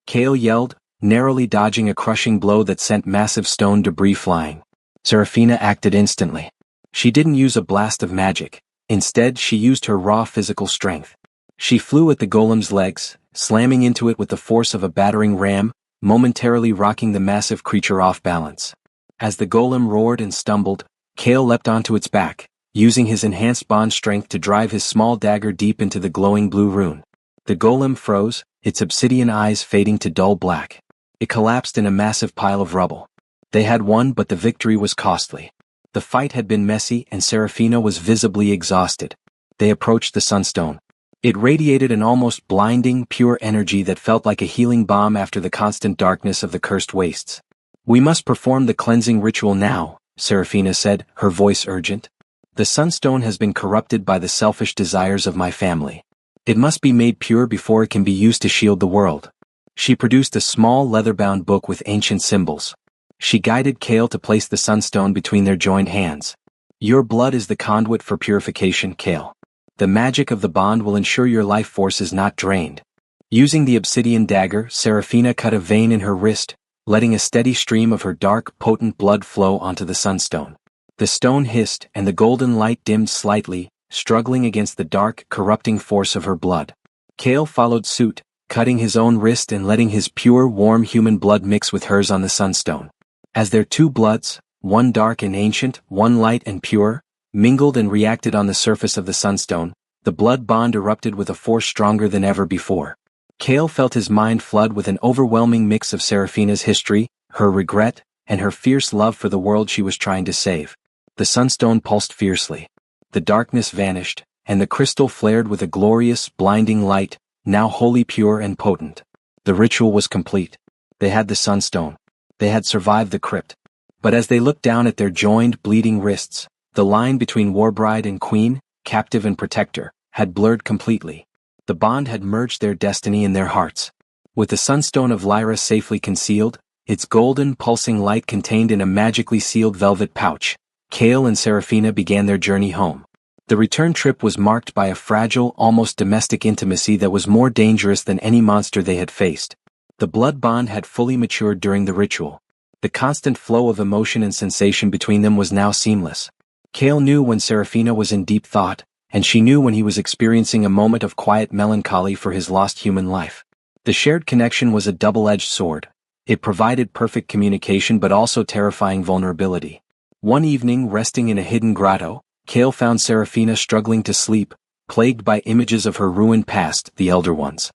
Kale yelled, narrowly dodging a crushing blow that sent massive stone debris flying. Serafina acted instantly. She didn't use a blast of magic. Instead, she used her raw physical strength. She flew at the golem's legs, slamming into it with the force of a battering ram, momentarily rocking the massive creature off balance. As the golem roared and stumbled, Kale leapt onto its back, using his enhanced bond strength to drive his small dagger deep into the glowing blue rune. The golem froze, its obsidian eyes fading to dull black. It collapsed in a massive pile of rubble. They had won, but the victory was costly. The fight had been messy and Serafina was visibly exhausted. They approached the Sunstone. It radiated an almost blinding, pure energy that felt like a healing balm after the constant darkness of the cursed wastes. "We must perform the cleansing ritual now," Serafina said, her voice urgent. "The Sunstone has been corrupted by the selfish desires of my family. It must be made pure before it can be used to shield the world." She produced a small leather-bound book with ancient symbols. She guided Kale to place the Sunstone between their joined hands. "Your blood is the conduit for purification, Kale. The magic of the bond will ensure your life force is not drained." Using the obsidian dagger, Serafina cut a vein in her wrist, letting a steady stream of her dark, potent blood flow onto the Sunstone. The stone hissed and the golden light dimmed slightly, struggling against the dark, corrupting force of her blood. Kale followed suit, cutting his own wrist and letting his pure, warm human blood mix with hers on the Sunstone. As their two bloods, one dark and ancient, one light and pure, mingled and reacted on the surface of the Sunstone, the blood bond erupted with a force stronger than ever before. Kale felt his mind flood with an overwhelming mix of Serafina's history, her regret, and her fierce love for the world she was trying to save. The Sunstone pulsed fiercely. The darkness vanished, and the crystal flared with a glorious, blinding light, now wholly pure and potent. The ritual was complete. They had the Sunstone. They had survived the crypt. But as they looked down at their joined, bleeding wrists, the line between Warbride and Queen, captive and protector, had blurred completely. The bond had merged their destiny in their hearts. With the Sunstone of Lyra safely concealed, its golden, pulsing light contained in a magically sealed velvet pouch, Kale and Serafina began their journey home. The return trip was marked by a fragile, almost domestic intimacy that was more dangerous than any monster they had faced. The blood bond had fully matured during the ritual. The constant flow of emotion and sensation between them was now seamless. Kale knew when Serafina was in deep thought, and she knew when he was experiencing a moment of quiet melancholy for his lost human life. The shared connection was a double-edged sword. It provided perfect communication but also terrifying vulnerability. One evening, resting in a hidden grotto, Kale found Serafina struggling to sleep, plagued by images of her ruined past, the Elder Ones.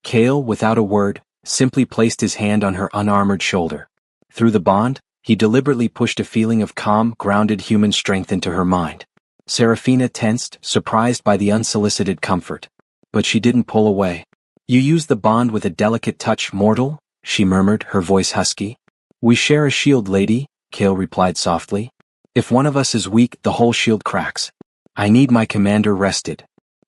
Kale, without a word, simply placed his hand on her unarmored shoulder. Through the bond, he deliberately pushed a feeling of calm, grounded human strength into her mind. Serafina tensed, surprised by the unsolicited comfort. But she didn't pull away. "You use the bond with a delicate touch, mortal," she murmured, her voice husky. "We share a shield, lady," Kale replied softly. "If one of us is weak, the whole shield cracks. I need my commander rested."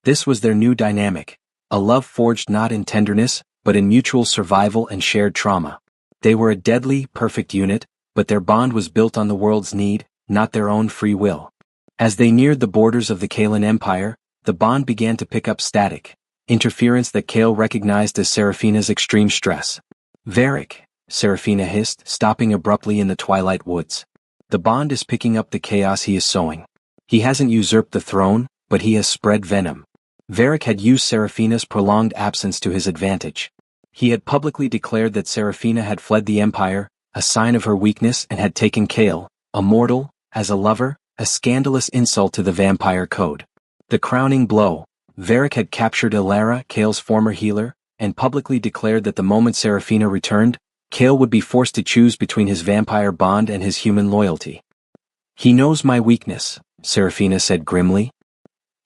This was their new dynamic. A love forged not in tenderness, but in mutual survival and shared trauma. They were a deadly, perfect unit, but their bond was built on the world's need, not their own free will. As they neared the borders of the Kaelan Empire, the bond began to pick up static, interference that Kale recognized as Seraphina's extreme stress. "Varric," Seraphina hissed, stopping abruptly in the twilight woods. "The bond is picking up the chaos he is sowing. He hasn't usurped the throne, but he has spread venom." Varric had used Seraphina's prolonged absence to his advantage. He had publicly declared that Seraphina had fled the Empire, a sign of her weakness, and had taken Kale, a mortal, as a lover, a scandalous insult to the vampire code. The crowning blow, Varric had captured Ilara, Kale's former healer, and publicly declared that the moment Seraphina returned, Kale would be forced to choose between his vampire bond and his human loyalty. "He knows my weakness," Seraphina said grimly.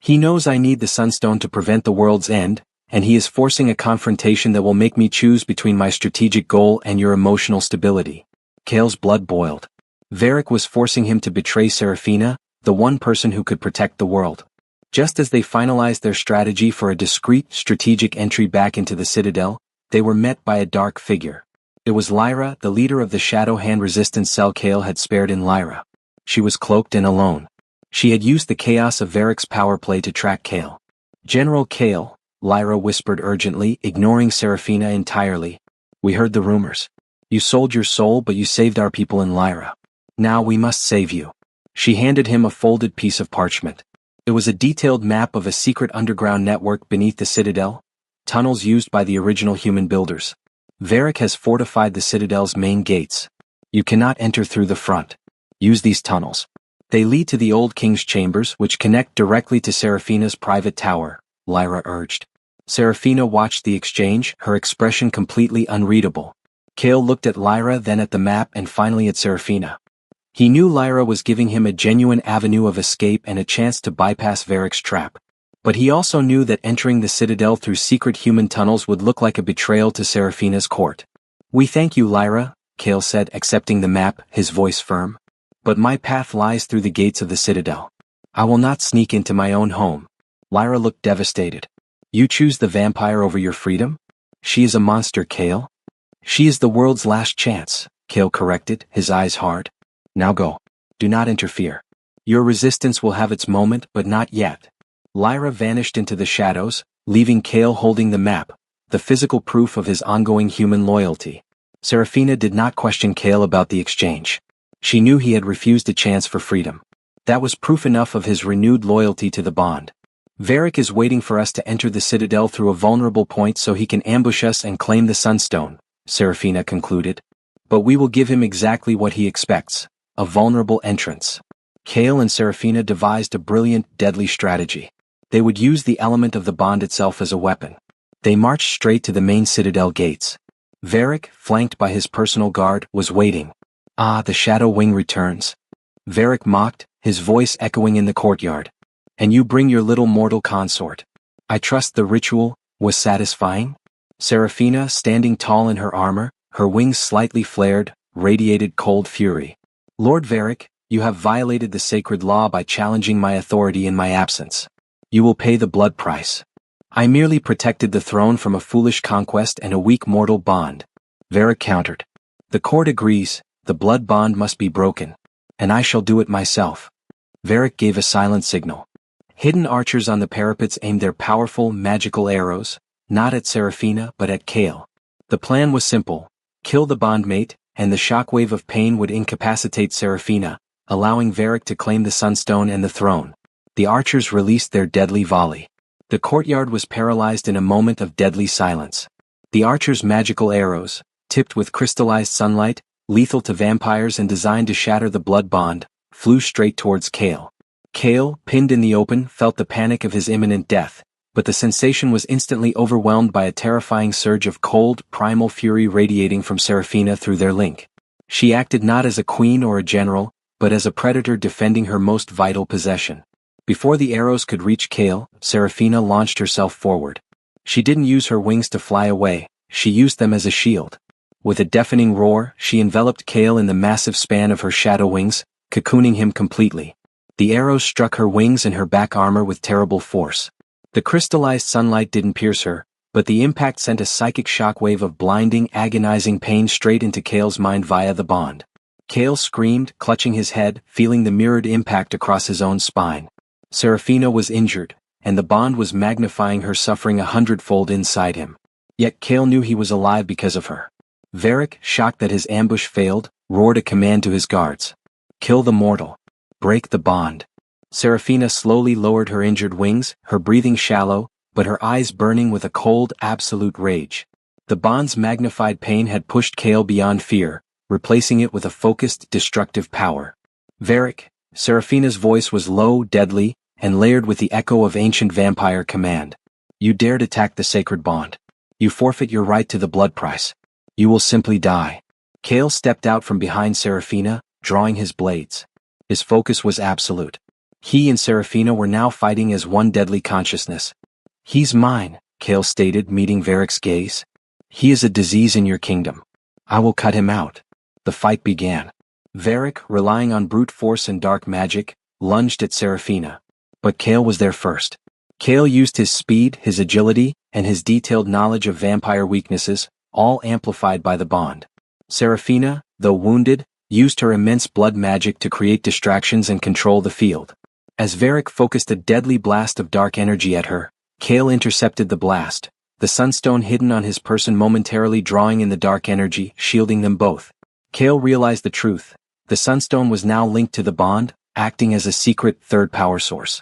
"He knows I need the Sunstone to prevent the world's end, and he is forcing a confrontation that will make me choose between my strategic goal and your emotional stability." Kale's blood boiled. Varric was forcing him to betray Seraphina, the one person who could protect the world. Just as they finalized their strategy for a discreet, strategic entry back into the Citadel, they were met by a dark figure. It was Lyra, the leader of the Shadow Hand resistance cell Kale had spared in Lyra. She was cloaked and alone. She had used the chaos of Varric's power play to track Kale. "General Kale," Lyra whispered urgently, ignoring Seraphina entirely. "We heard the rumors. You sold your soul, but you saved our people in Lyra. Now we must save you." She handed him a folded piece of parchment. It was a detailed map of a secret underground network beneath the Citadel, tunnels used by the original human builders. "Varric has fortified the Citadel's main gates. You cannot enter through the front. Use these tunnels. They lead to the old king's chambers, which connect directly to Seraphina's private tower," Lyra urged. Seraphina watched the exchange, her expression completely unreadable. Kale looked at Lyra, then at the map, and finally at Seraphina. He knew Lyra was giving him a genuine avenue of escape and a chance to bypass Varric's trap. But he also knew that entering the Citadel through secret human tunnels would look like a betrayal to Seraphina's court. "We thank you, Lyra," Kale said, accepting the map, his voice firm. "But my path lies through the gates of the Citadel. I will not sneak into my own home." Lyra looked devastated. "You choose the vampire over your freedom? She is a monster, Kale." "She is the world's last chance," Kale corrected, his eyes hard. "Now go. Do not interfere. Your resistance will have its moment, but not yet." Lyra vanished into the shadows, leaving Kale holding the map, the physical proof of his ongoing human loyalty. Seraphina did not question Kale about the exchange. She knew he had refused a chance for freedom. That was proof enough of his renewed loyalty to the bond. "Varric is waiting for us to enter the Citadel through a vulnerable point so he can ambush us and claim the Sunstone," Seraphina concluded. "But we will give him exactly what he expects, a vulnerable entrance." Kale and Seraphina devised a brilliant, deadly strategy. They would use the element of the bond itself as a weapon. They marched straight to the main Citadel gates. Varric, flanked by his personal guard, was waiting. "Ah, the Shadow Wing returns," Varric mocked, his voice echoing in the courtyard. "And you bring your little mortal consort. I trust the ritual was satisfying?" Seraphina, standing tall in her armor, her wings slightly flared, radiated cold fury. "Lord Varric, you have violated the sacred law by challenging my authority in my absence. You will pay the blood price. I merely protected the throne from a foolish conquest and a weak mortal bond," Varric countered. "The court agrees, the blood bond must be broken. And I shall do it myself." Varric gave a silent signal. Hidden archers on the parapets aimed their powerful, magical arrows, not at Seraphina but at Kale. The plan was simple: kill the bondmate, and the shockwave of pain would incapacitate Seraphina, allowing Varric to claim the Sunstone and the throne. The archers released their deadly volley. The courtyard was paralyzed in a moment of deadly silence. The archers' magical arrows, tipped with crystallized sunlight, lethal to vampires and designed to shatter the blood bond, flew straight towards Kale. Kale, pinned in the open, felt the panic of his imminent death, but the sensation was instantly overwhelmed by a terrifying surge of cold, primal fury radiating from Seraphina through their link. She acted not as a queen or a general, but as a predator defending her most vital possession. Before the arrows could reach Kale, Seraphina launched herself forward. She didn't use her wings to fly away, she used them as a shield. With a deafening roar, she enveloped Kale in the massive span of her shadow wings, cocooning him completely. The arrows struck her wings and her back armor with terrible force. The crystallized sunlight didn't pierce her, but the impact sent a psychic shockwave of blinding, agonizing pain straight into Kale's mind via the bond. Kale screamed, clutching his head, feeling the mirrored impact across his own spine. Seraphina was injured, and the bond was magnifying her suffering 100-fold inside him. Yet Kale knew he was alive because of her. Varric, shocked that his ambush failed, roared a command to his guards. Kill the mortal. Break the bond. Seraphina slowly lowered her injured wings, her breathing shallow, but her eyes burning with a cold, absolute rage. The bond's magnified pain had pushed Kale beyond fear, replacing it with a focused, destructive power. Varric, Seraphina's voice was low, deadly, and layered with the echo of ancient vampire command. You dared attack the sacred bond. You forfeit your right to the blood price. You will simply die. Kale stepped out from behind Seraphina, drawing his blades. His focus was absolute. He and Seraphina were now fighting as one deadly consciousness. He's mine, Kale stated, meeting Varric's gaze. He is a disease in your kingdom. I will cut him out. The fight began. Varric, relying on brute force and dark magic, lunged at Seraphina. But Kale was there first. Kale used his speed, his agility, and his detailed knowledge of vampire weaknesses, all amplified by the bond. Seraphina, though wounded, used her immense blood magic to create distractions and control the field. As Varric focused a deadly blast of dark energy at her, Kale intercepted the blast, the sunstone hidden on his person momentarily drawing in the dark energy, shielding them both. Kale realized the truth. The sunstone was now linked to the bond, acting as a secret third power source.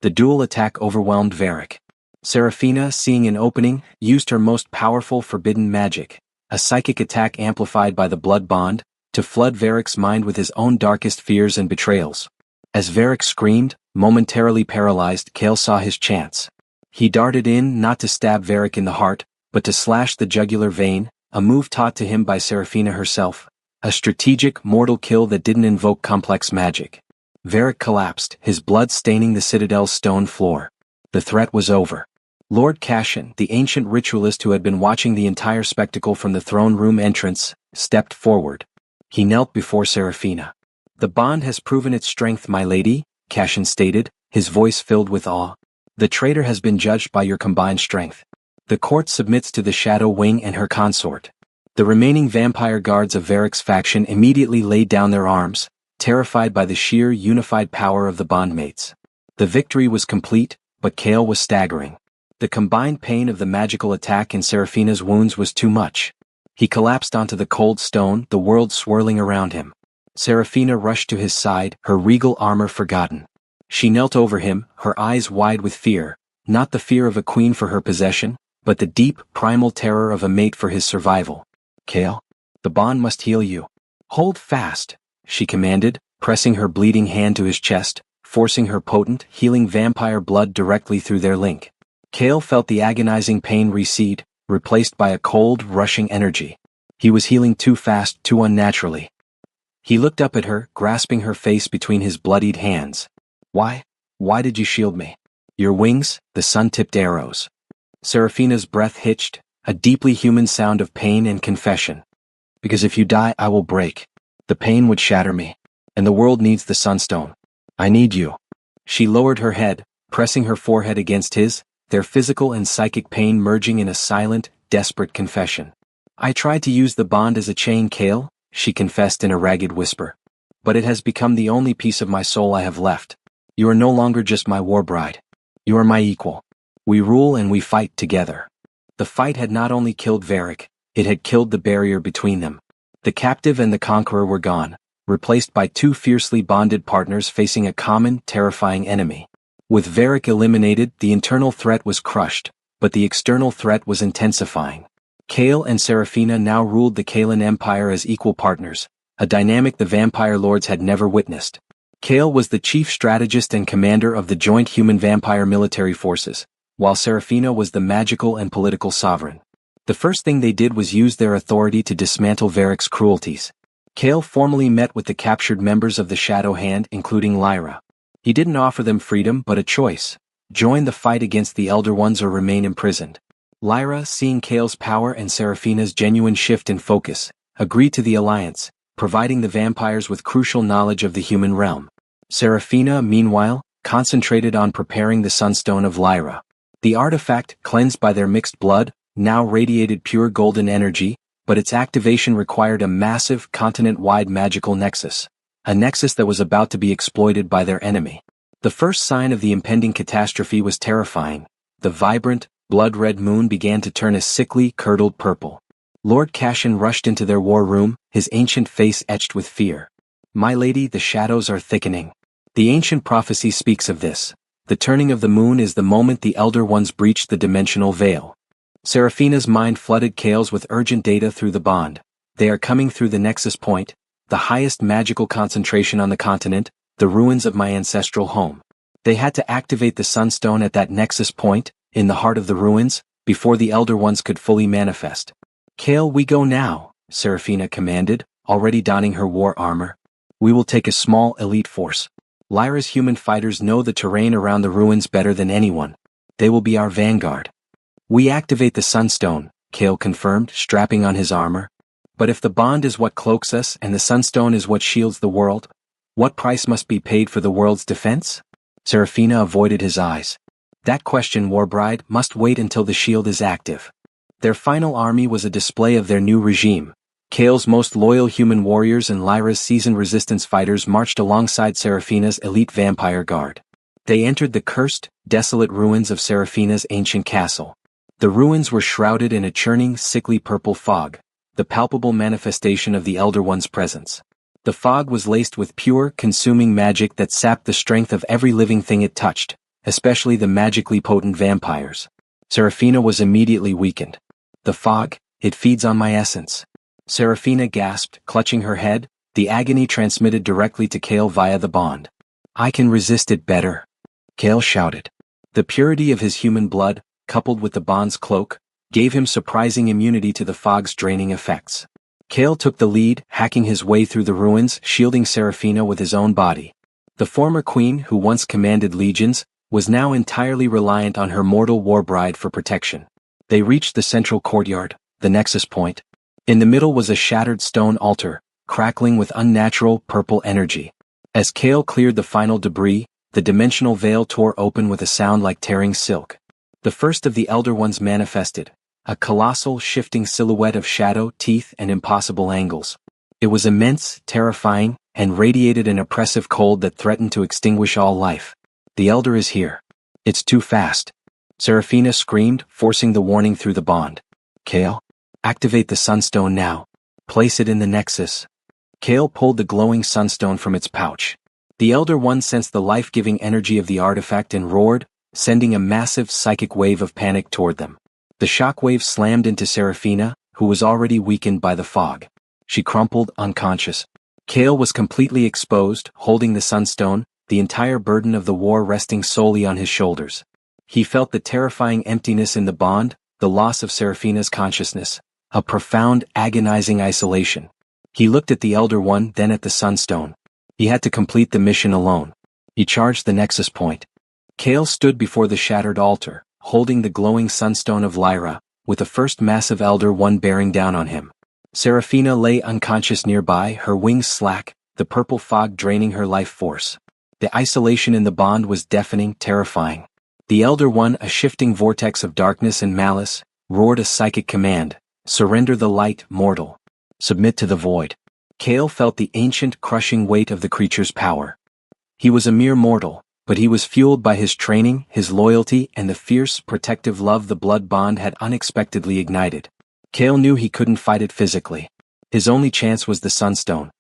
The dual attack overwhelmed Varric. Seraphina, seeing an opening, used her most powerful forbidden magic, a psychic attack amplified by the blood bond, to flood Varric's mind with his own darkest fears and betrayals. As Varric screamed, momentarily paralyzed, Kale saw his chance. He darted in not to stab Varric in the heart, but to slash the jugular vein, a move taught to him by Seraphina herself. A strategic, mortal kill that didn't invoke complex magic. Varric collapsed, his blood staining the citadel's stone floor. The threat was over. Lord Cashin, the ancient ritualist who had been watching the entire spectacle from the throne room entrance, stepped forward. He knelt before Seraphina. The bond has proven its strength, my lady, Cashin stated, his voice filled with awe. The traitor has been judged by your combined strength. The court submits to the Shadow Wing and her consort. The remaining vampire guards of Varric's faction immediately laid down their arms, terrified by the sheer unified power of the bondmates. The victory was complete, but Kale was staggering. The combined pain of the magical attack and Seraphina's wounds was too much. He collapsed onto the cold stone, the world swirling around him. Seraphina rushed to his side, her regal armor forgotten. She knelt over him, her eyes wide with fear, not the fear of a queen for her possession, but the deep, primal terror of a mate for his survival. Kale, the bond must heal you. Hold fast, she commanded, pressing her bleeding hand to his chest, forcing her potent, healing vampire blood directly through their link. Kale felt the agonizing pain recede, replaced by a cold, rushing energy. He was healing too fast, too unnaturally. He looked up at her, grasping her face between his bloodied hands. Why did you shield me? Your wings, the sun-tipped arrows. Seraphina's breath hitched, a deeply human sound of pain and confession. Because if you die, I will break. The pain would shatter me. And the world needs the sunstone. I need you. She lowered her head, pressing her forehead against his, their physical and psychic pain merging in a silent, desperate confession. I tried to use the bond as a chain, Kale, she confessed in a ragged whisper. But it has become the only piece of my soul I have left. You are no longer just my warbride. You are my equal. We rule and we fight together. The fight had not only killed Varric, it had killed the barrier between them. The captive and the conqueror were gone, replaced by two fiercely bonded partners facing a common, terrifying enemy. With Varric eliminated, the internal threat was crushed, but the external threat was intensifying. Kale and Seraphina now ruled the Kalan Empire as equal partners, a dynamic the vampire lords had never witnessed. Kale was the chief strategist and commander of the joint human-vampire military forces, while Seraphina was the magical and political sovereign. The first thing they did was use their authority to dismantle Varric's cruelties. Kale formally met with the captured members of the Shadow Hand, including Lyra. He didn't offer them freedom but a choice: join the fight against the Elder Ones or remain imprisoned. Lyra, seeing Kale's power and Seraphina's genuine shift in focus, agreed to the alliance, providing the vampires with crucial knowledge of the human realm. Seraphina, meanwhile, concentrated on preparing the Sunstone of Lyra. The artifact, cleansed by their mixed blood, now radiated pure golden energy, but its activation required a massive, continent-wide magical nexus. A nexus that was about to be exploited by their enemy. The first sign of the impending catastrophe was terrifying. The vibrant, blood-red moon began to turn a sickly, curdled purple. Lord Cashin rushed into their war room, his ancient face etched with fear. "My lady, the shadows are thickening. The ancient prophecy speaks of this. The turning of the moon is the moment the Elder Ones breach the dimensional veil." Seraphina's mind flooded Kale's with urgent data through the bond. "They are coming through the Nexus Point, the highest magical concentration on the continent, the ruins of my ancestral home. They had to activate the Sunstone at that Nexus Point, in the heart of the ruins, before the Elder Ones could fully manifest." "Kale, we go now," Seraphina commanded, already donning her war armor. "We will take a small elite force. Lyra's human fighters know the terrain around the ruins better than anyone. They will be our vanguard." "We activate the Sunstone," Kale confirmed, strapping on his armor. "But if the bond is what cloaks us and the Sunstone is what shields the world, what price must be paid for the world's defense?" Seraphina avoided his eyes. "That question, Warbride, must wait until the shield is active." Their final army was a display of their new regime. Kale's most loyal human warriors and Lyra's seasoned resistance fighters marched alongside Seraphina's elite vampire guard. They entered the cursed, desolate ruins of Seraphina's ancient castle. The ruins were shrouded in a churning, sickly purple fog, the palpable manifestation of the Elder One's presence. The fog was laced with pure, consuming magic that sapped the strength of every living thing it touched, especially the magically potent vampires. Seraphina was immediately weakened. "The fog, it feeds on my essence." Seraphina gasped, clutching her head, the agony transmitted directly to Kale via the bond. "I can resist it better," Kale shouted. The purity of his human blood, coupled with the bond's cloak, gave him surprising immunity to the fog's draining effects. Kale took the lead, hacking his way through the ruins, shielding Seraphina with his own body. The former queen, who once commanded legions, was now entirely reliant on her mortal Warbride for protection. They reached the central courtyard, the Nexus Point. In the middle was a shattered stone altar, crackling with unnatural, purple energy. As Kale cleared the final debris, the dimensional veil tore open with a sound like tearing silk. The first of the Elder Ones manifested, a colossal, shifting silhouette of shadow, teeth, and impossible angles. It was immense, terrifying, and radiated an oppressive cold that threatened to extinguish all life. "The Elder is here. It's too fast," Seraphina screamed, forcing the warning through the bond. "Kale, activate the Sunstone now. Place it in the Nexus." Kale pulled the glowing Sunstone from its pouch. The Elder One sensed the life-giving energy of the artifact and roared, sending a massive psychic wave of panic toward them. The shockwave slammed into Seraphina, who was already weakened by the fog. She crumpled, unconscious. Kale was completely exposed, holding the Sunstone, the entire burden of the war resting solely on his shoulders. He felt the terrifying emptiness in the bond, the loss of Seraphina's consciousness, a profound, agonizing isolation. He looked at the Elder One, then at the Sunstone. He had to complete the mission alone. He charged the Nexus Point. Kale stood before the shattered altar, holding the glowing Sunstone of Lyra, with the first massive Elder One bearing down on him. Seraphina lay unconscious nearby, her wings slack, the purple fog draining her life force. The isolation in the bond was deafening, terrifying. The Elder One, a shifting vortex of darkness and malice, roared a psychic command: "Surrender the light, mortal. Submit to the void." Kale felt the ancient, crushing weight of the creature's power. He was a mere mortal, but he was fueled by his training, his loyalty, and the fierce, protective love the blood bond had unexpectedly ignited. Kale knew he couldn't fight it physically. His only chance was the Sunstone.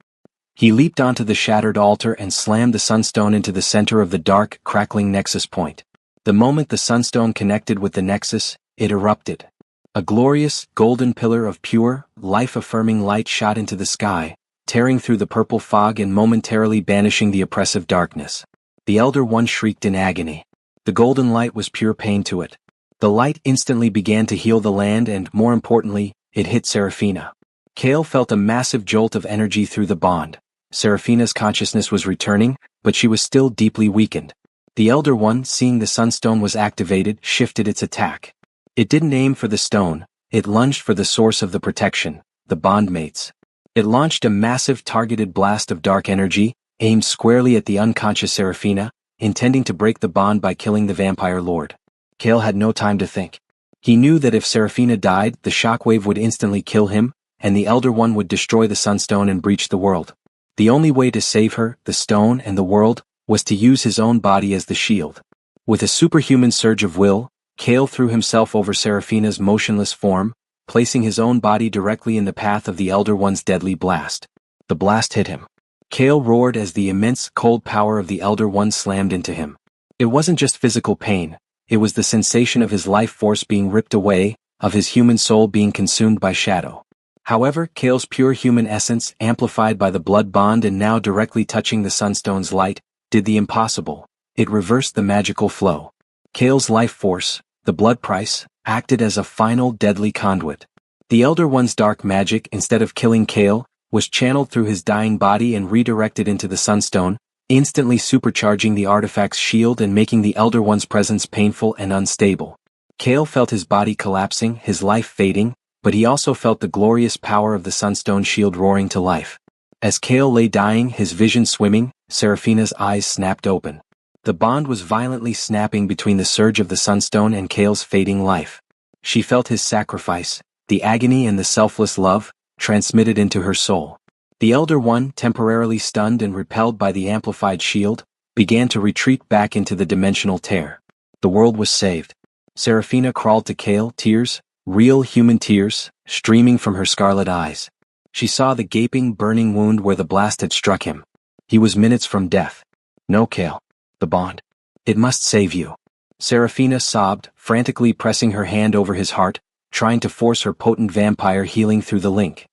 He leaped onto the shattered altar and slammed the Sunstone into the center of the dark, crackling Nexus Point. The moment the Sunstone connected with the Nexus, it erupted. A glorious, golden pillar of pure, life-affirming light shot into the sky, tearing through the purple fog and momentarily banishing the oppressive darkness. The Elder One shrieked in agony. The golden light was pure pain to it. The light instantly began to heal the land and, more importantly, it hit Seraphina. Kale felt a massive jolt of energy through the bond. Seraphina's consciousness was returning, but she was still deeply weakened. The Elder One, seeing the Sunstone was activated, shifted its attack. It didn't aim for the stone, it lunged for the source of the protection, the bondmates. It launched a massive targeted blast of dark energy, aimed squarely at the unconscious Seraphina, intending to break the bond by killing the vampire lord. Kale had no time to think. He knew that if Seraphina died, the shockwave would instantly kill him, and the Elder One would destroy the Sunstone and breach the world. The only way to save her, the stone and the world, was to use his own body as the shield. With a superhuman surge of will, Kale threw himself over Seraphina's motionless form, placing his own body directly in the path of the Elder One's deadly blast. The blast hit him. Kale roared as the immense cold power of the Elder One slammed into him. It wasn't just physical pain, it was the sensation of his life force being ripped away, of his human soul being consumed by shadow. However, Kale's pure human essence, amplified by the blood bond and now directly touching the Sunstone's light, did the impossible. It reversed the magical flow. Kale's life force, the blood price, acted as a final deadly conduit. The Elder One's dark magic, instead of killing Kale, was channeled through his dying body and redirected into the Sunstone, instantly supercharging the artifact's shield and making the Elder One's presence painful and unstable. Kale felt his body collapsing, his life fading, but he also felt the glorious power of the Sunstone shield roaring to life. As Kale lay dying, his vision swimming, Seraphina's eyes snapped open. The bond was violently snapping between the surge of the Sunstone and Kale's fading life. She felt his sacrifice, the agony and the selfless love, transmitted into her soul. The Elder One, temporarily stunned and repelled by the amplified shield, began to retreat back into the dimensional tear. The world was saved. Seraphina crawled to Kale, tears, real human tears, streaming from her scarlet eyes. She saw the gaping, burning wound where the blast had struck him. He was minutes from death. No, Kale. The bond. It must save you. Seraphina sobbed, frantically pressing her hand over his heart, trying to force her potent vampire healing through the link.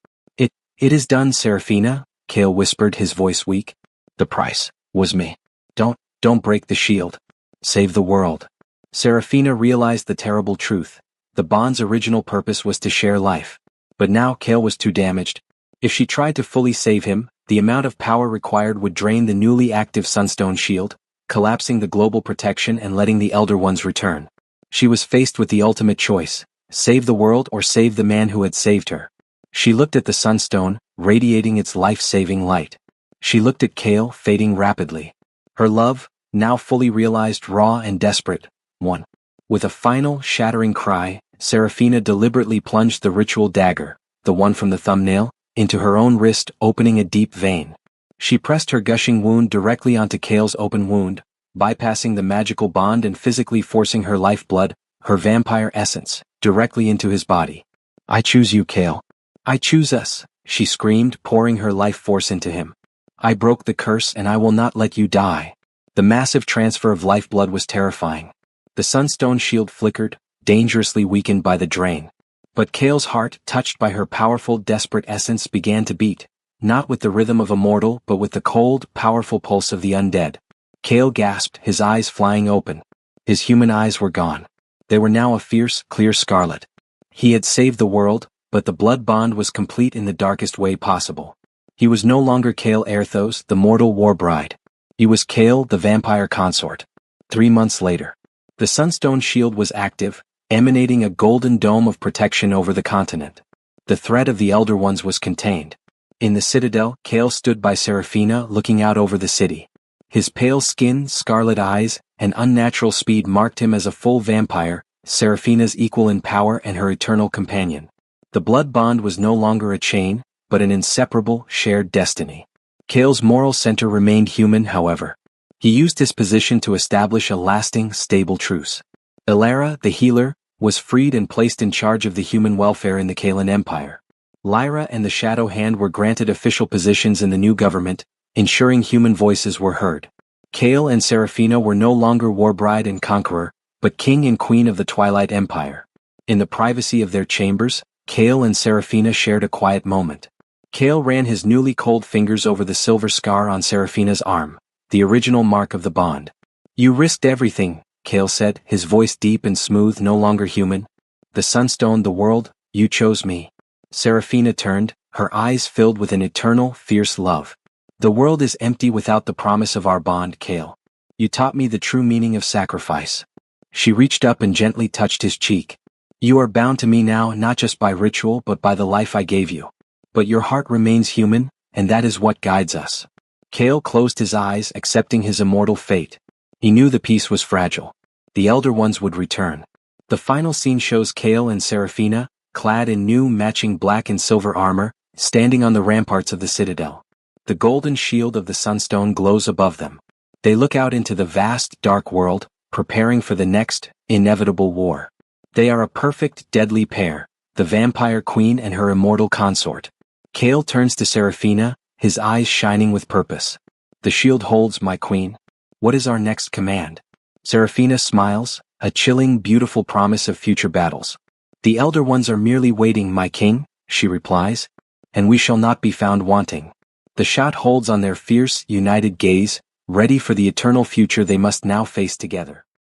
It is done, Seraphina, Kale whispered, his voice weak. The price was me. Don't break the shield. Save the world. Seraphina realized the terrible truth. The bond's original purpose was to share life. But now Kale was too damaged. If she tried to fully save him, the amount of power required would drain the newly active Sunstone shield, collapsing the global protection and letting the Elder Ones return. She was faced with the ultimate choice: save the world or save the man who had saved her. She looked at the Sunstone, radiating its life-saving light. She looked at Kale, fading rapidly. Her love, now fully realized, raw and desperate, won. With a final, shattering cry, Seraphina deliberately plunged the ritual dagger, the one from the thumbnail, into her own wrist, opening a deep vein. She pressed her gushing wound directly onto Kale's open wound, bypassing the magical bond and physically forcing her lifeblood, her vampire essence, directly into his body. I choose you, Kale. I choose us, she screamed, pouring her life force into him. I broke the curse and I will not let you die. The massive transfer of lifeblood was terrifying. The Sunstone shield flickered, dangerously weakened by the drain. But Kale's heart, touched by her powerful, desperate essence, began to beat, not with the rhythm of a mortal but with the cold, powerful pulse of the undead. Kale gasped, his eyes flying open. His human eyes were gone. They were now a fierce, clear scarlet. He had saved the world, but the blood bond was complete in the darkest way possible. He was no longer Kale Erthos, the mortal Warbride. He was Kale, the vampire consort. 3 months later. The Sunstone shield was active, emanating a golden dome of protection over the continent. The threat of the Elder Ones was contained. In the citadel, Kale stood by Seraphina, looking out over the city. His pale skin, scarlet eyes, and unnatural speed marked him as a full vampire, Seraphina's equal in power and her eternal companion. The blood bond was no longer a chain, but an inseparable, shared destiny. Kale's moral center remained human, however. He used his position to establish a lasting, stable truce. Ilara, the healer, was freed and placed in charge of the human welfare in the Kalan Empire. Lyra and the Shadow Hand were granted official positions in the new government, ensuring human voices were heard. Kale and Seraphina were no longer Warbride and Conqueror, but king and queen of the Twilight Empire. In the privacy of their chambers, Kale and Seraphina shared a quiet moment. Kale ran his newly cold fingers over the silver scar on Seraphina's arm, the original mark of the bond. You risked everything, Kale said, his voice deep and smooth, no longer human. The Sunstone, the world, you chose me. Seraphina turned, her eyes filled with an eternal, fierce love. The world is empty without the promise of our bond, Kale. You taught me the true meaning of sacrifice. She reached up and gently touched his cheek. You are bound to me now, not just by ritual but by the life I gave you. But your heart remains human, and that is what guides us. Kale closed his eyes, accepting his immortal fate. He knew the peace was fragile. the Elder Ones would return. The final scene shows Kale and Seraphina, clad in new matching black and silver armor, standing on the ramparts of the citadel. The golden shield of the Sunstone glows above them. They look out into the vast, dark world, preparing for the next, inevitable war. They are a perfect, deadly pair, the Vampire Queen and her immortal consort. Kale turns to Seraphina, his eyes shining with purpose. The shield holds, my queen. What is our next command? Seraphina smiles, a chilling, beautiful promise of future battles. The Elder Ones are merely waiting, my king, she replies, and we shall not be found wanting. The shot holds on their fierce, united gaze, ready for the eternal future they must now face together.